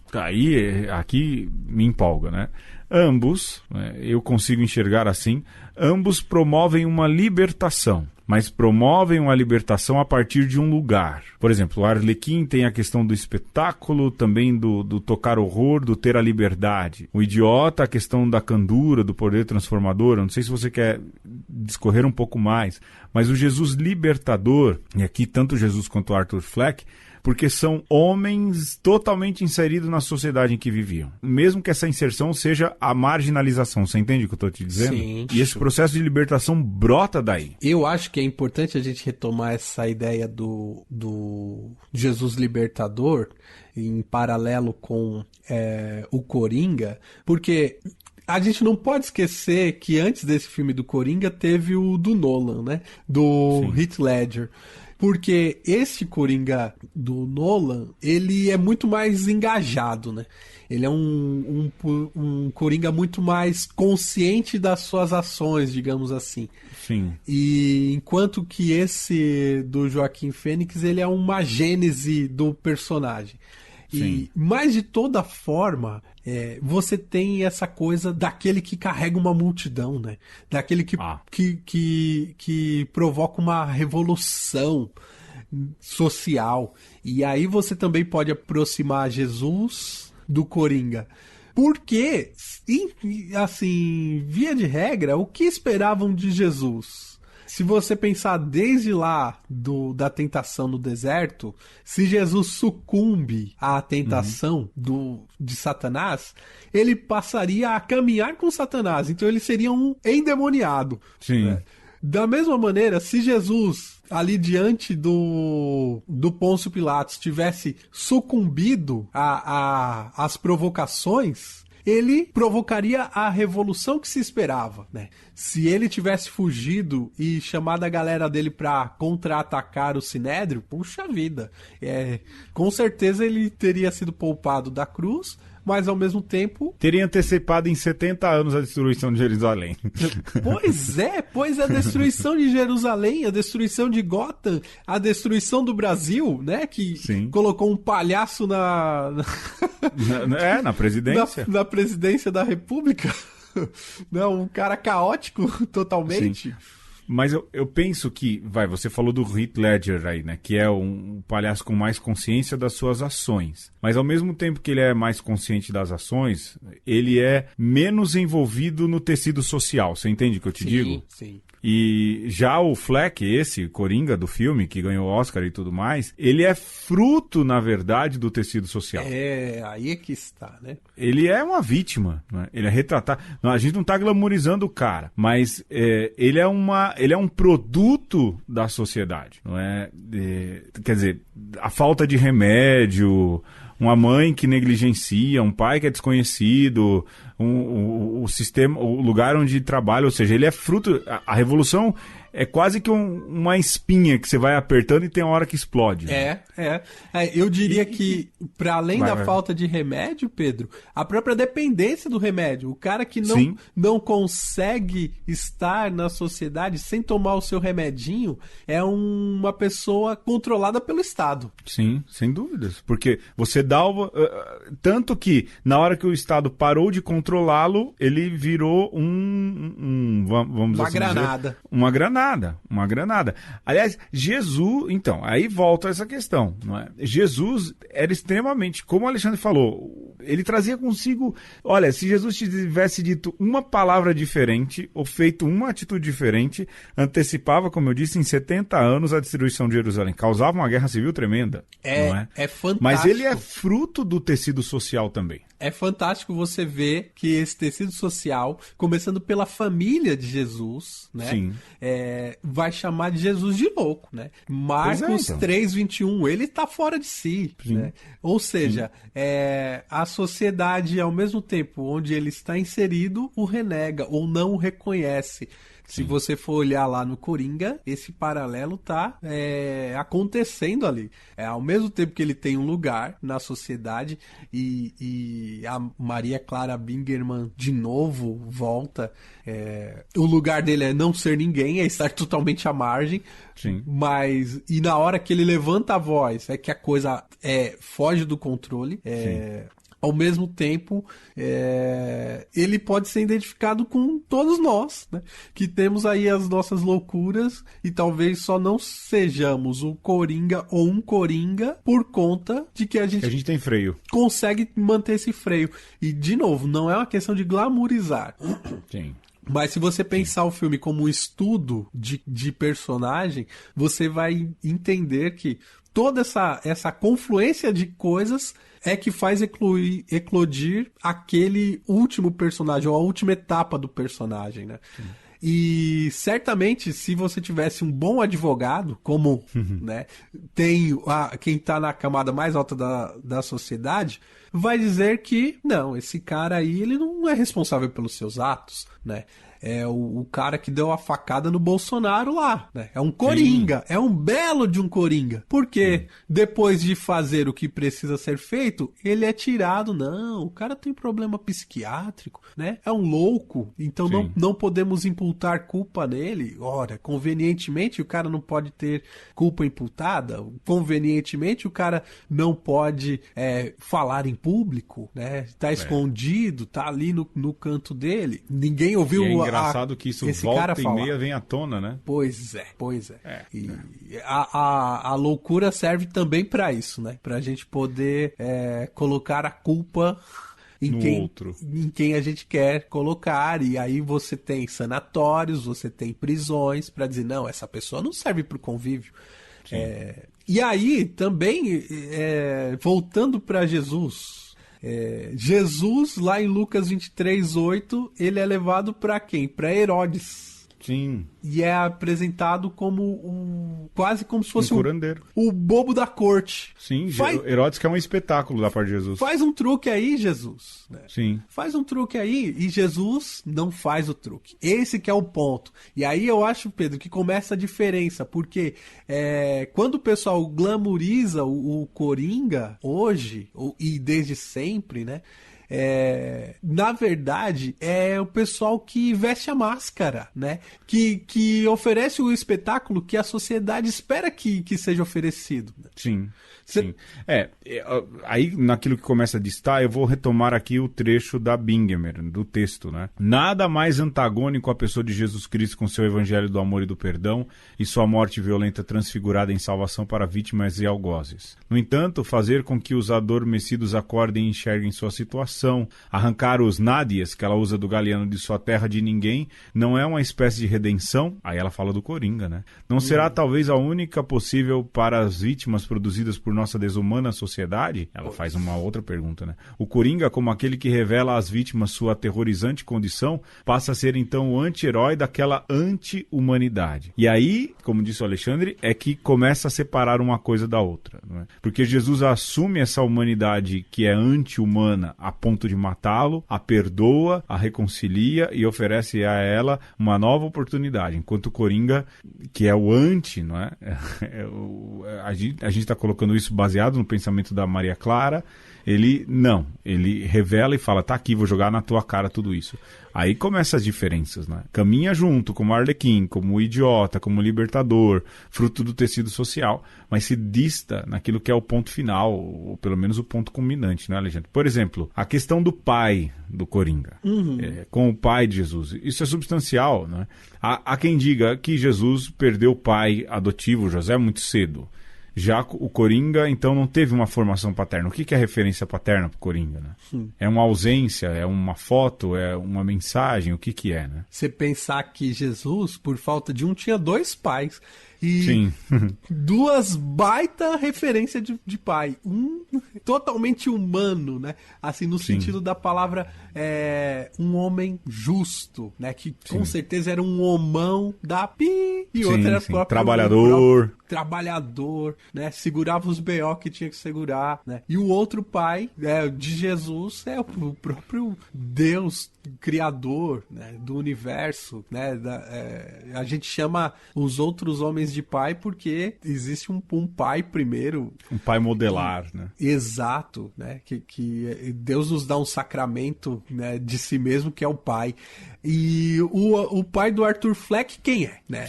aqui me empolga, né? Ambos, eu consigo enxergar assim, ambos promovem uma libertação. mas promovem uma libertação a partir de um lugar. Por exemplo, o Arlequim tem a questão do espetáculo, também do tocar horror, do ter a liberdade. O Idiota, a questão da candura, do poder transformador. Eu não sei se você quer discorrer um pouco mais, mas o Jesus libertador, e aqui tanto Jesus quanto Arthur Fleck, porque são homens totalmente inseridos na sociedade em que viviam. Mesmo que essa inserção seja a marginalização. Você entende o que eu estou te dizendo? Sim. E esse processo de libertação brota daí. Eu acho que é importante a gente retomar essa ideia do Jesus libertador em paralelo com o Coringa, porque a gente não pode esquecer que antes desse filme do Coringa teve o do Nolan, né? Do Heath Ledger. Porque esse Coringa do Nolan, ele é muito mais engajado, né? Ele é um Coringa muito mais consciente das suas ações, digamos assim. Sim. E enquanto que esse do Joaquim Fênix, ele é uma gênese do personagem. E, mas de toda forma, você tem essa coisa daquele que carrega uma multidão, né? Daquele que provoca uma revolução social. E aí você também pode aproximar Jesus do Coringa. Porque, assim, via de regra, o que esperavam de Jesus? Se você pensar desde lá da tentação no deserto, se Jesus sucumbe à tentação de Satanás, ele passaria a caminhar com Satanás. Então ele seria um endemoniado. Sim. Né? Da mesma maneira, se Jesus, ali diante do Pôncio Pilatos, tivesse sucumbido às provocações, ele provocaria a revolução que se esperava, né? Se ele tivesse fugido e chamado a galera dele pra contra-atacar o Sinédrio, puxa vida, com certeza ele teria sido poupado da cruz, mas ao mesmo tempo... teria antecipado em 70 anos a destruição de Jerusalém. Pois a destruição de Jerusalém, a destruição de Gotham, a destruição do Brasil, né? Que colocou um palhaço na presidência. Na presidência da República. Não, um cara caótico totalmente. Sim. Mas eu penso que, você falou do Heath Ledger aí, né? Que é um palhaço com mais consciência das suas ações. Mas ao mesmo tempo que ele é mais consciente das ações, ele é menos envolvido no tecido social. Você entende o que eu te digo? Sim. E já o Fleck, esse Coringa do filme, que ganhou Oscar e tudo mais, ele é fruto, na verdade, do tecido social. Aí é que está, né? Ele é uma vítima, né? Ele é retratado. A gente não está glamorizando o cara, mas ele é um produto da sociedade, não é? Quer dizer, a falta de remédio, uma mãe que negligencia, um pai que é desconhecido, o sistema, o lugar onde trabalha, ou seja, ele é fruto. A revolução é quase que uma espinha que você vai apertando e tem uma hora que explode. Né? Eu diria que, para além da falta de remédio, Pedro, a própria dependência do remédio. O cara que não consegue estar na sociedade sem tomar o seu remedinho é uma pessoa controlada pelo Estado. Sim, sem dúvidas. Porque você dá tanto que, na hora que o Estado parou de controlá-lo, ele virou vamos uma assim granada. Dizer, uma granada. Aliás, Jesus, então, aí volta essa questão, não é? Jesus era extremamente, como o Alexandre falou, ele trazia consigo, olha, se Jesus tivesse dito uma palavra diferente, ou feito uma atitude diferente, antecipava, como eu disse, em 70 anos a destruição de Jerusalém. Causava uma guerra civil tremenda, não é? É fantástico. Mas ele é fruto do tecido social também. É fantástico você ver que esse tecido social, começando pela família de Jesus, né? Sim. Vai chamar de Jesus de louco, né? Marcos 3:21, ele tá fora de si, né? Ou seja, a sociedade, ao mesmo tempo onde ele está inserido, o renega ou não o reconhece. Se você for olhar lá no Coringa, esse paralelo tá acontecendo ali. Ao mesmo tempo que ele tem um lugar na sociedade e a Maria Clara Bingerman de novo volta. O lugar dele é não ser ninguém, é estar totalmente à margem. Sim. E na hora que ele levanta a voz, é que a coisa foge do controle. ao mesmo tempo, ele pode ser identificado com todos nós, né? Que temos aí as nossas loucuras e talvez só não sejamos um coringa ou um coringa por conta de que a gente tem freio. consegue manter esse freio. E, de novo, não é uma questão de glamourizar. Sim. Mas se você pensar o filme como um estudo de personagem, você vai entender que toda essa confluência de coisas é que faz eclodir aquele último personagem, ou a última etapa do personagem, né? Sim. E certamente, se você tivesse um bom advogado, como né, tem quem está na camada mais alta da sociedade, vai dizer que, não, esse cara aí, ele não é responsável pelos seus atos, né? É o cara que deu a facada no Bolsonaro lá, né? É um coringa, é um belo de um coringa. Porque depois de fazer o que precisa ser feito, ele é tirado. Não, o cara tem problema psiquiátrico, né? É um louco, então não podemos imputar culpa nele. Ora, convenientemente o cara não pode ter culpa imputada, convenientemente o cara não pode falar em público, né? Tá escondido, tá ali no canto dele. Ninguém ouviu engraçado que isso volta e meia vem à tona, né? Pois é. E a loucura serve também pra isso, né? Pra gente poder colocar a culpa em quem a gente quer colocar. E aí você tem sanatórios, você tem prisões pra dizer, não, essa pessoa não serve pro convívio. E aí também, voltando pra Jesus... Jesus, lá em Lucas 23:8, ele é levado para quem? Para Herodes. Sim. E é apresentado como quase como se fosse curandeiro. O bobo da corte. Sim, Herodes que é um espetáculo da parte de Jesus. Faz um truque aí, Jesus. Né? Sim. Faz um truque aí e Jesus não faz o truque. Esse que é o ponto. E aí eu acho, Pedro, que começa a diferença, porque quando o pessoal glamouriza o Coringa hoje, e desde sempre, né? Na verdade, é o pessoal que veste a máscara, né? Que oferece o espetáculo que a sociedade espera que seja oferecido. Né? Sim. Sim. Aí, naquilo que começa a distar, eu vou retomar aqui o trecho da Bingemer, do texto, né? Nada mais antagônico à pessoa de Jesus Cristo com seu evangelho do amor e do perdão e sua morte violenta transfigurada em salvação para vítimas e algozes. No entanto, fazer com que os adormecidos acordem e enxerguem sua situação, arrancar os nádias que ela usa do galeano de sua terra de ninguém, não é uma espécie de redenção? Aí ela fala do Coringa, né? Não será talvez a única possível para as vítimas produzidas por nossa desumana sociedade? Ela faz uma outra pergunta, né? O Coringa, como aquele que revela às vítimas sua aterrorizante condição, passa a ser então o anti-herói daquela anti-humanidade. E aí, como disse o Alexandre, é que começa a separar uma coisa da outra, não é? Porque Jesus assume essa humanidade que é anti-humana a ponto de matá-lo, a perdoa, a reconcilia e oferece a ela uma nova oportunidade, enquanto o Coringa, que é o anti, não é? A gente está colocando isso baseado no pensamento da Maria Clara. Ele revela e fala, tá aqui, vou jogar na tua cara tudo isso. Aí começam as diferenças, né? Caminha junto, como Arlequim, como o idiota, como o libertador, fruto do tecido social, mas se dista naquilo que é o ponto final, ou pelo menos o ponto culminante, né, Alexandre? Por exemplo, a questão do pai do Coringa, com o pai de Jesus. Isso é substancial, né? Há quem diga que Jesus perdeu o pai adotivo, José, muito cedo. Já o Coringa, então, não teve uma formação paterna. O que é referência paterna pro Coringa, né? É uma ausência, é uma foto, é uma mensagem, o que é, né? Você pensar que Jesus, por falta de um, tinha dois pais. E sim. Duas baita referência de pai. Um totalmente humano, né? Assim, no sentido da palavra, um homem justo, né? Que com certeza era um homão da pi. E outro era próprio trabalhador, né? Segurava os BO que tinha que segurar, né? E o outro pai de Jesus é o próprio Deus criador, né? Do universo, né? A gente chama os outros homens imagens de pai, porque existe um pai primeiro. Um pai modelar, né? Exato, né? Que Deus nos dá um sacramento, né, de si mesmo, que é o pai. E o pai do Arthur Fleck, quem é? Né?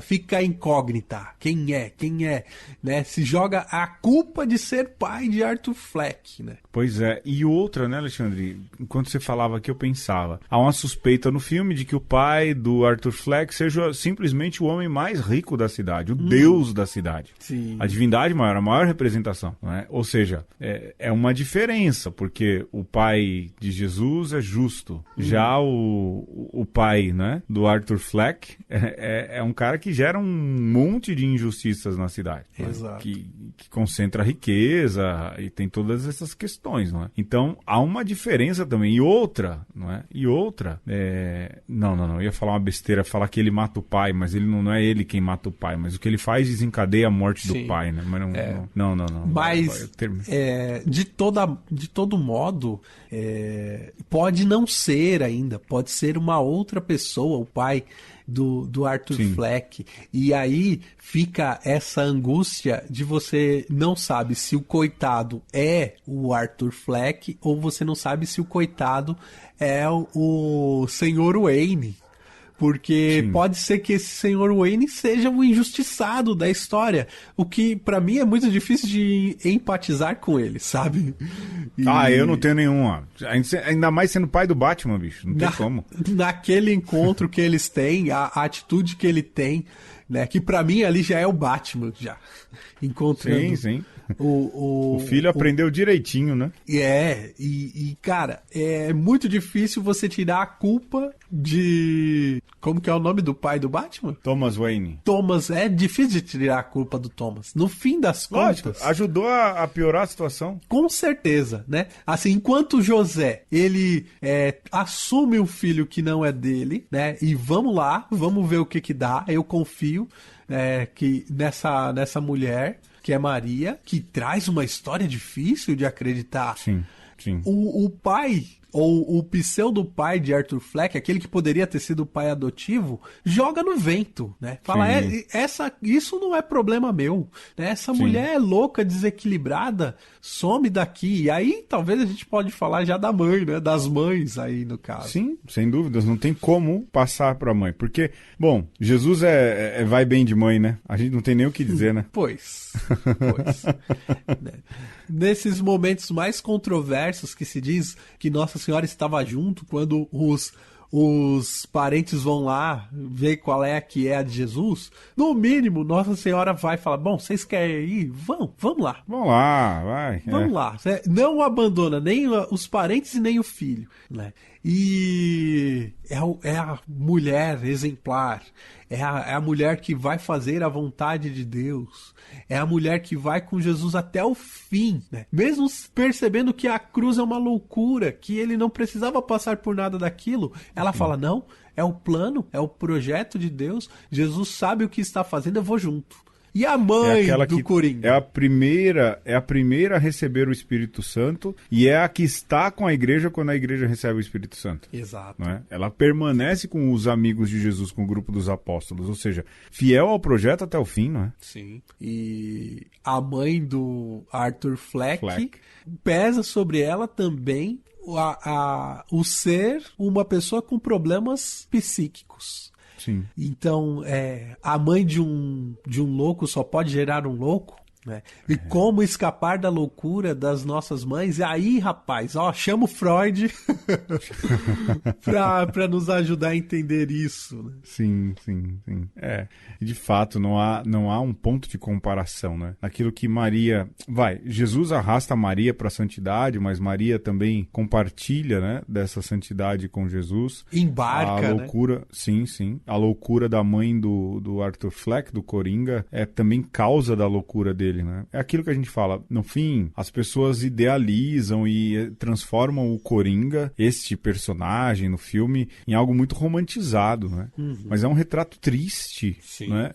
Fica incógnita. Quem é? Né? Se joga a culpa de ser pai de Arthur Fleck, né? Pois é. E outra, né, Alexandre? Enquanto você falava aqui, eu pensava. Há uma suspeita no filme de que o pai do Arthur Fleck seja simplesmente o homem mais rico da cidade, o deus da cidade. Sim. A divindade maior, a maior representação. Não é? Ou seja, é uma diferença, porque o pai de Jesus é justo. Já o pai, né, do Arthur Fleck é um cara que gera um monte de injustiças na cidade. Exato. Que concentra riqueza e tem todas essas questões, não é? Então, há uma diferença também. E outra, não é? Não, eu ia falar uma besteira, falar que ele mata o pai, mas ele não é ele quem mata o pai, mas o que ele faz desencadeia a morte do pai, né? Mas não. Mas, de todo modo, pode não ser ainda, pode ser uma outra pessoa, o pai do Arthur Fleck. E aí fica essa angústia de você não sabe se o coitado é o Arthur Fleck ou você não sabe se o coitado é o Sr. Wayne. Porque pode ser que esse Sr. Wayne seja o injustiçado da história. O que, pra mim, é muito difícil de empatizar com ele, sabe? Eu não tenho nenhuma. Ainda mais sendo pai do Batman, bicho. Não tem como. Naquele encontro que eles têm, a atitude que ele tem, né? Que pra mim ali já é o Batman, já. Encontrando. Sim. O filho aprendeu direitinho, né? Cara, é muito difícil você tirar a culpa de... Como que é o nome do pai do Batman? Thomas Wayne. Thomas, é difícil de tirar a culpa do Thomas. No fim das contas... Lógico, ajudou a piorar a situação. Com certeza, né? Assim, enquanto José, ele assume um filho que não é dele, né? E vamos lá, vamos ver o que dá. Eu confio que nessa mulher... que é Maria, que traz uma história difícil de acreditar. Sim. O pai, ou o pseudo-pai de Arthur Fleck, aquele que poderia ter sido o pai adotivo, joga no vento, né? Fala, isso não é problema meu, né? Essa mulher é louca, desequilibrada, some daqui. E aí, talvez a gente pode falar já da mãe, né? Das mães aí, no caso. Sim, sem dúvidas. Não tem como passar pra mãe. Porque, bom, Jesus vai bem de mãe, né? A gente não tem nem o que dizer, né? Pois. Nesses momentos mais controversos que se diz que Nossa Senhora estava junto quando os parentes vão lá ver qual é a de Jesus, no mínimo Nossa Senhora vai falar, bom, vocês querem ir? Vamos lá. Vamos lá, vai. Vamos lá. Não abandona nem os parentes e nem o filho, né? E é a mulher exemplar, é a mulher que vai fazer a vontade de Deus, é a mulher que vai com Jesus até o fim, né? Mesmo percebendo que a cruz é uma loucura, que ele não precisava passar por nada daquilo, ela fala, não, é o plano, é o projeto de Deus, Jesus sabe o que está fazendo, eu vou junto. E a mãe do Coringa? É a primeira a receber o Espírito Santo e é a que está com a igreja quando a igreja recebe o Espírito Santo. Exato. Não é? Ela permanece com os amigos de Jesus, com o grupo dos apóstolos, ou seja, fiel ao projeto até o fim, não é? Sim. E a mãe do Arthur Fleck. Pesa sobre ela também o ser uma pessoa com problemas psíquicos. Sim. Então, a mãe de um louco só pode gerar um louco, né? E como escapar da loucura das nossas mães? E aí, rapaz, chama o Freud pra nos ajudar a entender isso, né? Sim. De fato, não há um ponto de comparação, né? Aquilo que Jesus arrasta Maria para a santidade, mas Maria também compartilha, né, dessa santidade com Jesus. Embarca, a loucura, né? Sim. A loucura da mãe do Arthur Fleck, do Coringa, é também causa da loucura dele. dele, né? É aquilo que a gente fala, no fim, as pessoas idealizam e transformam o Coringa, este personagem no filme, em algo muito romantizado, né? Mas é um retrato triste, né?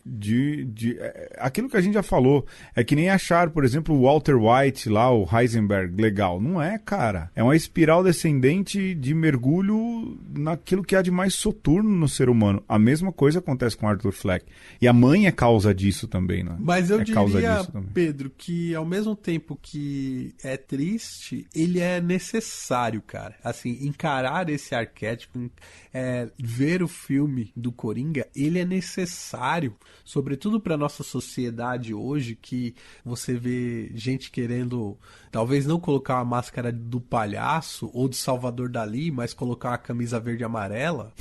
Aquilo que a gente já falou, é que nem achar, por exemplo, o Walter White lá, o Heisenberg, legal. Não é, cara. É uma espiral descendente de mergulho naquilo que há de mais soturno no ser humano. A mesma coisa acontece com Arthur Fleck. E a mãe é causa disso também, né? Mas eu diria, Pedro, que ao mesmo tempo que é triste, ele é necessário, cara. Assim, encarar esse arquétipo, ver o filme do Coringa, ele é necessário, sobretudo para nossa sociedade hoje, que você vê gente querendo, talvez não colocar a máscara do palhaço ou de Salvador Dalí, mas colocar uma camisa verde e amarela,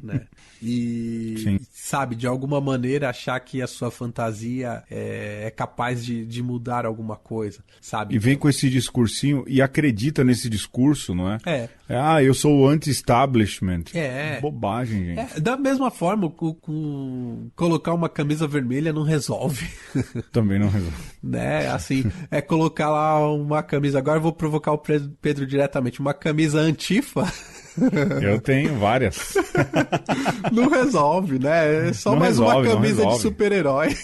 né? E, sim, sabe, de alguma maneira achar que a sua fantasia é capaz de mudar alguma coisa, sabe? E vem com esse discursinho e acredita nesse discurso, não é? É. Eu sou o anti-establishment. É. Bobagem, gente. Da mesma forma, colocar uma camisa vermelha não resolve. Também não resolve. Né? Assim, colocar lá uma camisa. Agora eu vou provocar o Pedro diretamente. Uma camisa antifa. Eu tenho várias. Não resolve, né? É só não mais resolve, uma camisa de super-herói.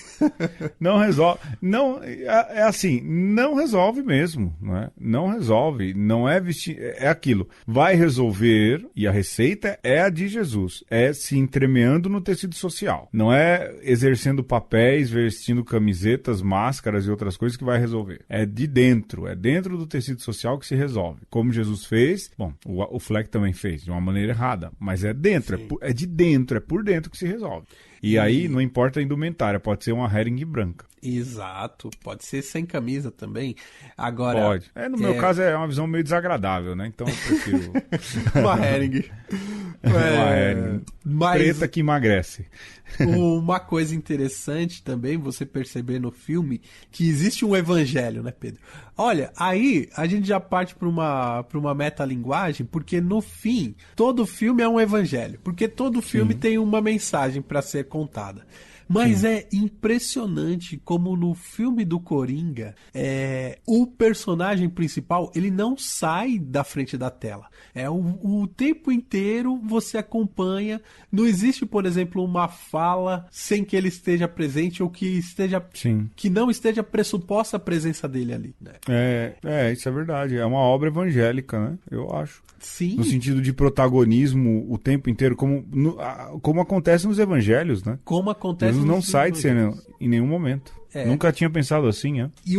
Não resolve. Não, é assim, não resolve mesmo, não é? Não resolve. Não é vestir. É aquilo. Vai resolver, e a receita é a de Jesus. É se entremeando no tecido social. Não é exercendo papéis, vestindo camisetas, máscaras e outras coisas que vai resolver. É de dentro. É dentro do tecido social que se resolve. Como Jesus fez, bom, o Fleck também fez, de uma maneira errada. Mas é dentro, é de dentro, é por dentro que se resolve. E aí não importa a indumentária, pode ser uma hering branca. Exato, pode ser sem camisa também. Agora, pode. No meu caso é uma visão meio desagradável, né? Então eu prefiro uma hering. Uma hering preta que emagrece. Uma coisa interessante também, você perceber no filme, que existe um evangelho, né, Pedro? Olha, aí a gente já parte para uma metalinguagem, porque no fim, todo filme é um evangelho. Porque todo filme tem uma mensagem para ser contada. Mas é impressionante como no filme do Coringa, o personagem principal, ele não sai da frente da tela. O tempo inteiro você acompanha. Não existe, por exemplo, uma fala sem que ele esteja presente ou que não esteja pressuposta a presença dele ali, né? Isso é verdade. É uma obra evangélica, né? Eu acho. Sim. No sentido de protagonismo o tempo inteiro, como acontece nos evangelhos, né? Como acontece Jesus não sai de cena em nenhum momento. Nunca tinha pensado assim, né? E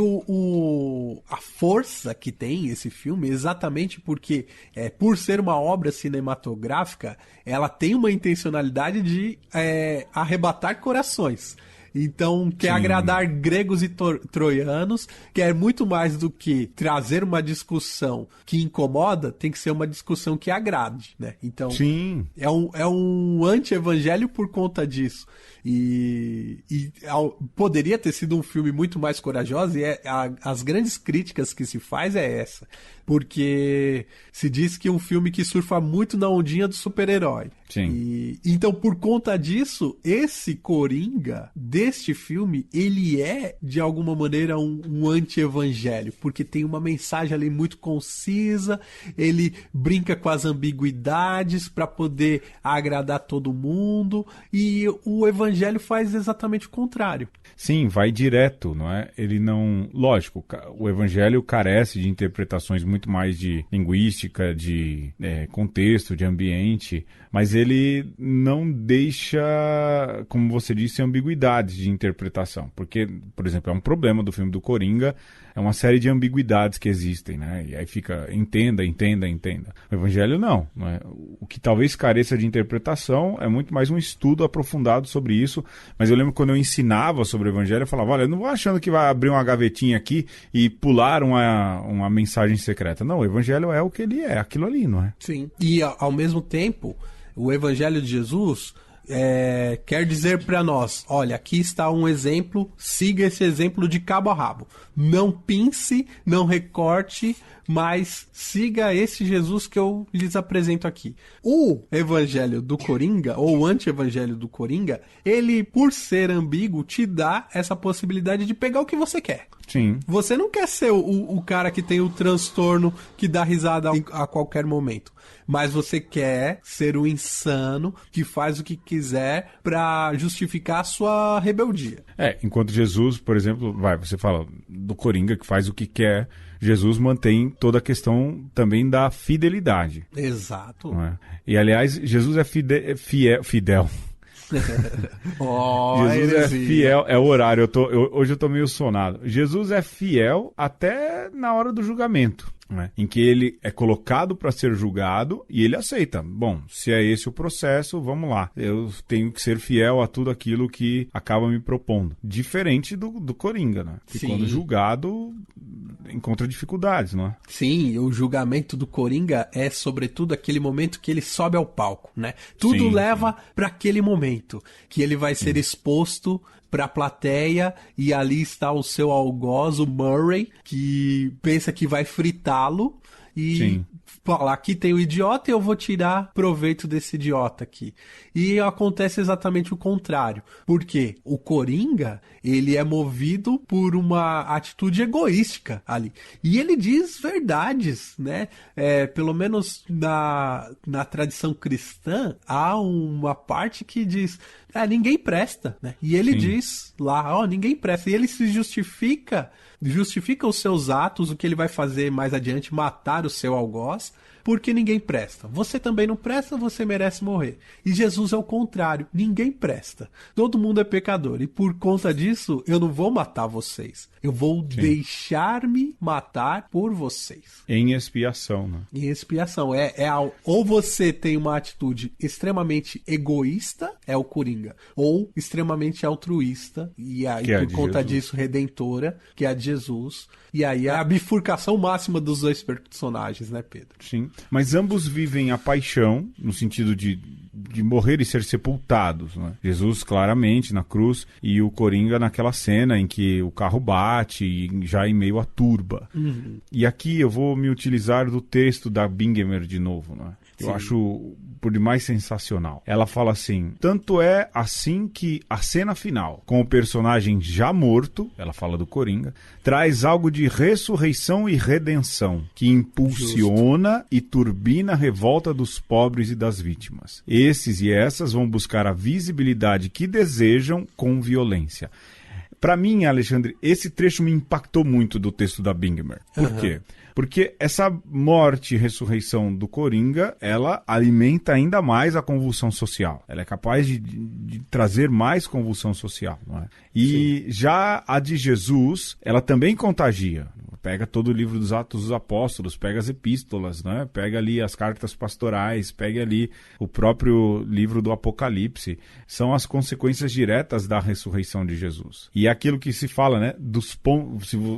a força que tem esse filme, exatamente porque, por ser uma obra cinematográfica, ela tem uma intencionalidade de arrebatar corações. Então, quer agradar gregos e troianos, quer muito mais do que trazer uma discussão que incomoda, tem que ser uma discussão que agrade, né? Então, é um anti-evangelho por conta disso. E poderia ter sido um filme muito mais corajoso, e as grandes críticas que se faz é essa. Porque se diz que é um filme que surfa muito na ondinha do super-herói. Então, por conta disso, esse Coringa deste filme, ele é, de alguma maneira, um anti-evangelho. Porque tem uma mensagem ali muito concisa, ele brinca com as ambiguidades para poder agradar todo mundo, e o evangelho faz exatamente o contrário. Sim, vai direto, não é? Ele não... Lógico, o evangelho carece de interpretações muito mais de linguística, de contexto, de ambiente, mas ele não deixa, como você disse, ambiguidades de interpretação. Porque, por exemplo, é um problema do filme do Coringa, é uma série de ambiguidades que existem, né? E aí fica, entenda. O evangelho não é? O que talvez careça de interpretação é muito mais um estudo aprofundado sobre isso, mas eu lembro quando eu ensinava sobre o evangelho, eu falava, olha, eu não vou achando que vai abrir uma gavetinha aqui e pular uma mensagem secreta. Não, o evangelho é o que ele é, aquilo ali, não é? Sim, e ao mesmo tempo, o evangelho de Jesus quer dizer para nós, olha, aqui está um exemplo, siga esse exemplo de cabo a rabo. Não pince, não recorte, mas siga esse Jesus que eu lhes apresento aqui. O evangelho do Coringa, ou o anti-evangelho do Coringa, ele, por ser ambíguo, te dá essa possibilidade de pegar o que você quer. Sim. Você não quer ser o cara que tem o transtorno que dá risada a qualquer momento. Mas você quer ser o insano que faz o que quiser pra justificar a sua rebeldia. Enquanto Jesus, por exemplo, você fala do Coringa que faz o que quer, Jesus mantém toda a questão também da fidelidade. Exato. Não é? E, aliás, Jesus é fidel. Jesus é fiel, é o horário, hoje eu tô meio sonado. Jesus é fiel até na hora do julgamento, né? Em que ele é colocado para ser julgado e ele aceita. Bom, se é esse o processo, vamos lá. Eu tenho que ser fiel a tudo aquilo que acaba me propondo. Diferente do Coringa, né? Que Sim. quando julgado encontra dificuldades, não é? Sim, o julgamento do Coringa é sobretudo aquele momento que ele sobe ao palco, né? Tudo Sim, leva para aquele momento que ele vai ser exposto para a plateia e ali está o seu algoz, o Murray, que pensa que vai fritá-lo e Sim. fala, aqui tem o idiota e eu vou tirar proveito desse idiota aqui. E acontece exatamente o contrário. Porque o Coringa, ele é movido por uma atitude egoística ali. E ele diz verdades, né? Pelo menos na tradição cristã, há uma parte que diz, ninguém presta, né? E ele Sim. diz lá, ninguém presta. E ele se justifica os seus atos, o que ele vai fazer mais adiante, matar o seu algoz, porque ninguém presta. Você também não presta, você merece morrer. E Jesus é o contrário, ninguém presta. Todo mundo é pecador. E por conta disso, eu não vou matar vocês. Eu vou deixar-me matar por vocês. Em expiação, né? Em expiação. Ou você tem uma atitude extremamente egoísta, é o Coringa, ou extremamente altruísta, e aí Que é a por de conta Jesus. disso redentora, que é a de Jesus. E aí é a bifurcação máxima dos dois personagens, né, Pedro? Sim. Mas ambos vivem a paixão, no sentido de morrer e ser sepultados, né? Jesus claramente na cruz e o Coringa naquela cena em que o carro bate e já em meio à turba. Uhum. E aqui eu vou me utilizar do texto da Bingemer de novo, né? Eu Sim. acho por demais sensacional. Ela fala assim: tanto é assim que a cena final, com o personagem já morto, ela fala do Coringa, traz algo de ressurreição e redenção, que impulsiona e turbina a revolta dos pobres e das vítimas. Esses e essas vão buscar a visibilidade que desejam com violência. Para mim, Alexandre, esse trecho me impactou muito do texto da Bingemer. Por quê? Porque essa morte e ressurreição do Coringa, ela alimenta ainda mais a convulsão social. Ela é capaz de trazer mais convulsão social, não é? E já a de Jesus, ela também contagia. Pega todo o livro dos Atos dos Apóstolos, pega as epístolas, né? Pega ali as cartas pastorais, pega ali o próprio livro do Apocalipse. São as consequências diretas da ressurreição de Jesus. E é aquilo que se fala, né?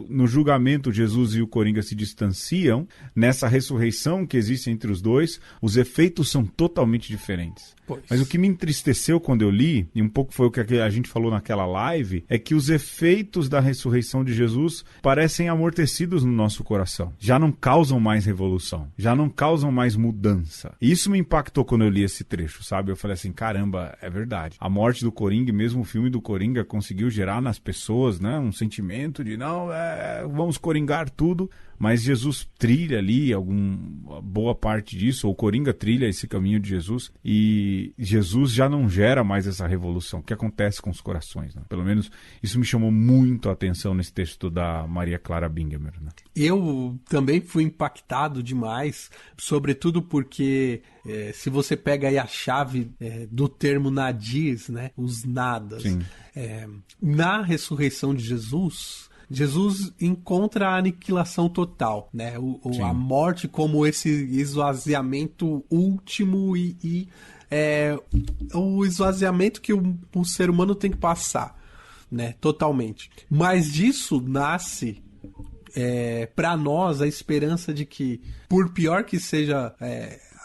No julgamento, Jesus e o Coringa se distanciam. Nessa ressurreição que existe entre os dois, os efeitos são totalmente diferentes. Pois. Mas o que me entristeceu quando eu li, e um pouco foi o que a gente falou naquela live, é que os efeitos da ressurreição de Jesus parecem amortecidos no nosso coração. Já não causam mais revolução, já não causam mais mudança. E isso me impactou quando eu li esse trecho, sabe? Eu falei assim, caramba, é verdade. A morte do Coringa, mesmo o filme do Coringa, conseguiu gerar nas pessoas, né, um sentimento de, vamos coringar tudo. Mas Jesus trilha ali boa parte disso, ou Coringa trilha esse caminho de Jesus, e Jesus já não gera mais essa revolução. O que acontece com os corações, né? Pelo menos isso me chamou muito a atenção nesse texto da Maria Clara Bingemer, né? Eu também fui impactado demais, sobretudo porque se você pega aí a chave do termo nadis, né, os nadas, na ressurreição de Jesus encontra a aniquilação total, né? A morte como esse esvaziamento último e o esvaziamento que o ser humano tem que passar, né? Totalmente. Mas disso nasce para nós a esperança de que, por pior que seja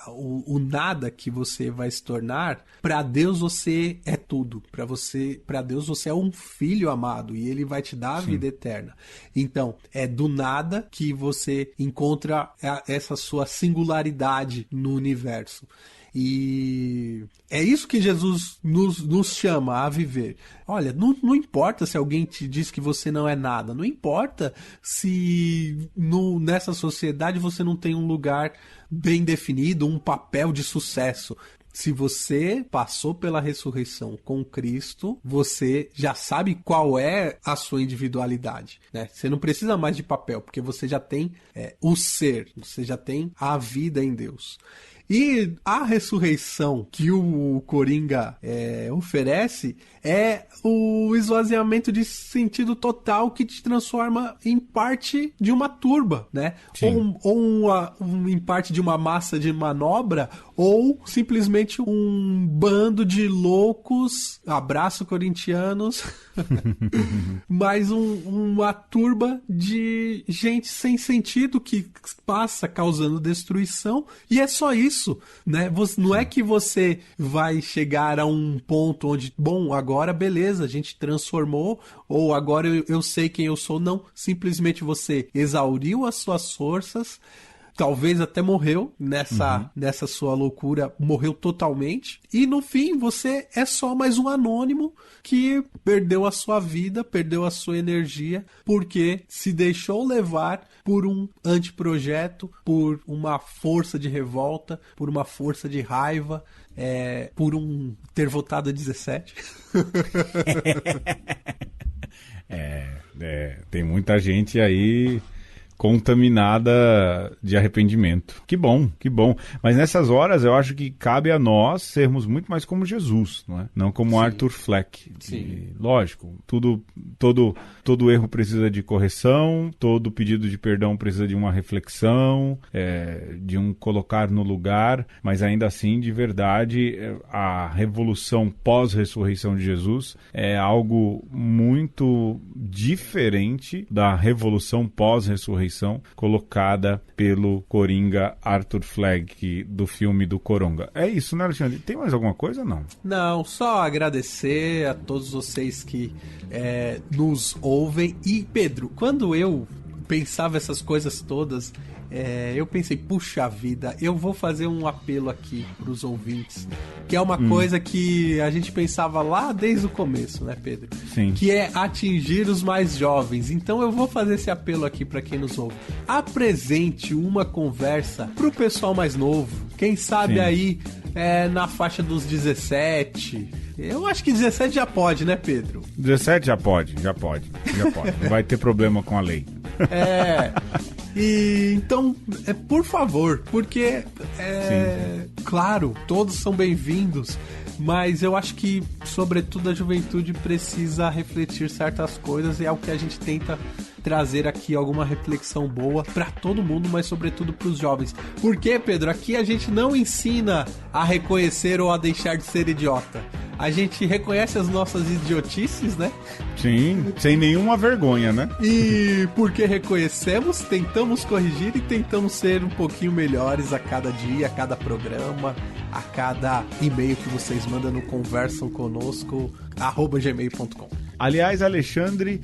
o nada que você vai se tornar, para Deus você é tudo. Para Deus você é um filho amado e ele vai te dar a vida eterna. Então, é do nada que você encontra essa sua singularidade no universo. E é isso que Jesus nos chama a viver. Olha, não importa se alguém te diz que você não é nada. Não importa se nessa sociedade você não tem um lugar bem definido, um papel de sucesso. Se você passou pela ressurreição com Cristo, você já sabe qual é a sua individualidade, né? Você não precisa mais de papel, porque você já tem o ser, você já tem a vida em Deus. E a ressurreição que o Coringa oferece é o esvaziamento de sentido total que te transforma em parte de uma turba, né? Ou em parte de uma massa de manobra, ou simplesmente um bando de loucos, abraço corintianos, mas uma turba de gente sem sentido que passa causando destruição, e é só isso, né? Não é que você vai chegar a um ponto onde, bom, agora beleza, a gente transformou, ou agora eu sei quem eu sou. Não, simplesmente você exauriu as suas forças, talvez até morreu nessa sua loucura, morreu totalmente. E no fim você é só mais um anônimo que perdeu a sua vida, perdeu a sua energia, porque se deixou levar por um anteprojeto, por uma força de revolta, por uma força de raiva, por ter votado a 17. Tem muita gente aí contaminada de arrependimento. Que bom, que bom. Mas nessas horas eu acho que cabe a nós sermos muito mais como Jesus, não é? Não como Arthur Fleck. E, lógico, todo erro precisa de correção, todo pedido de perdão precisa de uma reflexão, de um colocar no lugar, mas ainda assim, de verdade, a revolução pós-ressurreição de Jesus é algo muito diferente da revolução pós-ressurreição colocada pelo Coringa Arthur Fleck do filme do Coronga. É isso, né, Alexandre? Tem mais alguma coisa ou não? Não, só agradecer a todos vocês que nos ouvem. E, Pedro, quando eu pensava essas coisas todas, eu pensei, puxa vida, eu vou fazer um apelo aqui pros ouvintes, que é uma coisa que a gente pensava lá desde o começo, né, Pedro? Sim. Que é atingir os mais jovens. Então eu vou fazer esse apelo aqui para quem nos ouve. Apresente uma conversa pro pessoal mais novo. Quem sabe aí na faixa dos 17. Eu acho que 17 já pode, né, Pedro? 17 já pode. Não vai ter problema com a lei. E então, por favor, porque claro, todos são bem-vindos, mas eu acho que, sobretudo, a juventude precisa refletir certas coisas, e é o que a gente tenta trazer aqui, alguma reflexão boa para todo mundo, mas sobretudo para os jovens. Porque, Pedro, aqui a gente não ensina a reconhecer ou a deixar de ser idiota. A gente reconhece as nossas idiotices, né? Sim, sem nenhuma vergonha, né? E porque reconhecemos, tentamos corrigir e tentamos ser um pouquinho melhores a cada dia, a cada programa, a cada e-mail que vocês mandam no conversãoconosco@gmail.com. Aliás, Alexandre,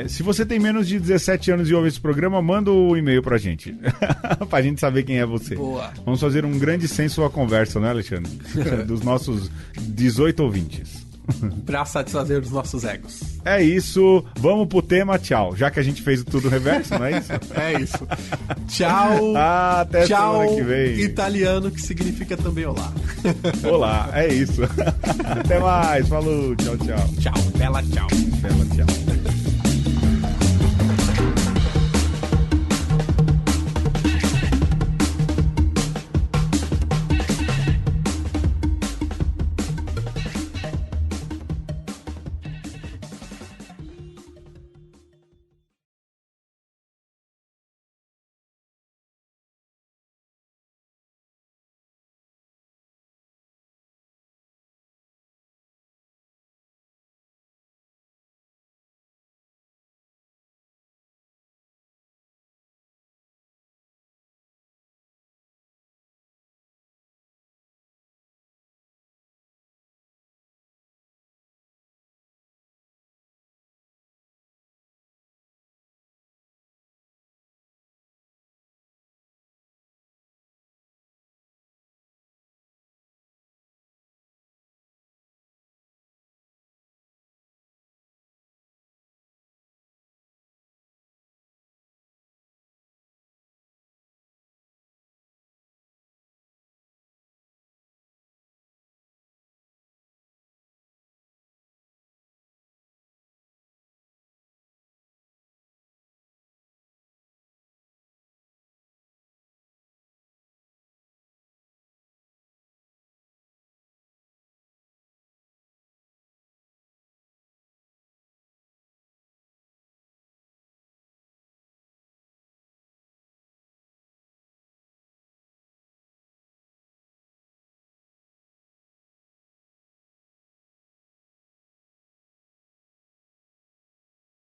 se você tem menos de 17 anos e ouve esse programa, manda o e-mail pra gente. Pra gente saber quem é você. Boa. Vamos fazer um grande censo à conversa, né, Alexandre? Dos nossos 18 ouvintes. Pra satisfazer os nossos egos. É isso, vamos pro tema, tchau. Já que a gente fez tudo reverso, não é isso? É isso. Tchau. Até semana que vem. Italiano, que significa também olá. Olá, é isso. Até mais, falou, tchau, tchau. Tchau, bela tchau. Bela tchau.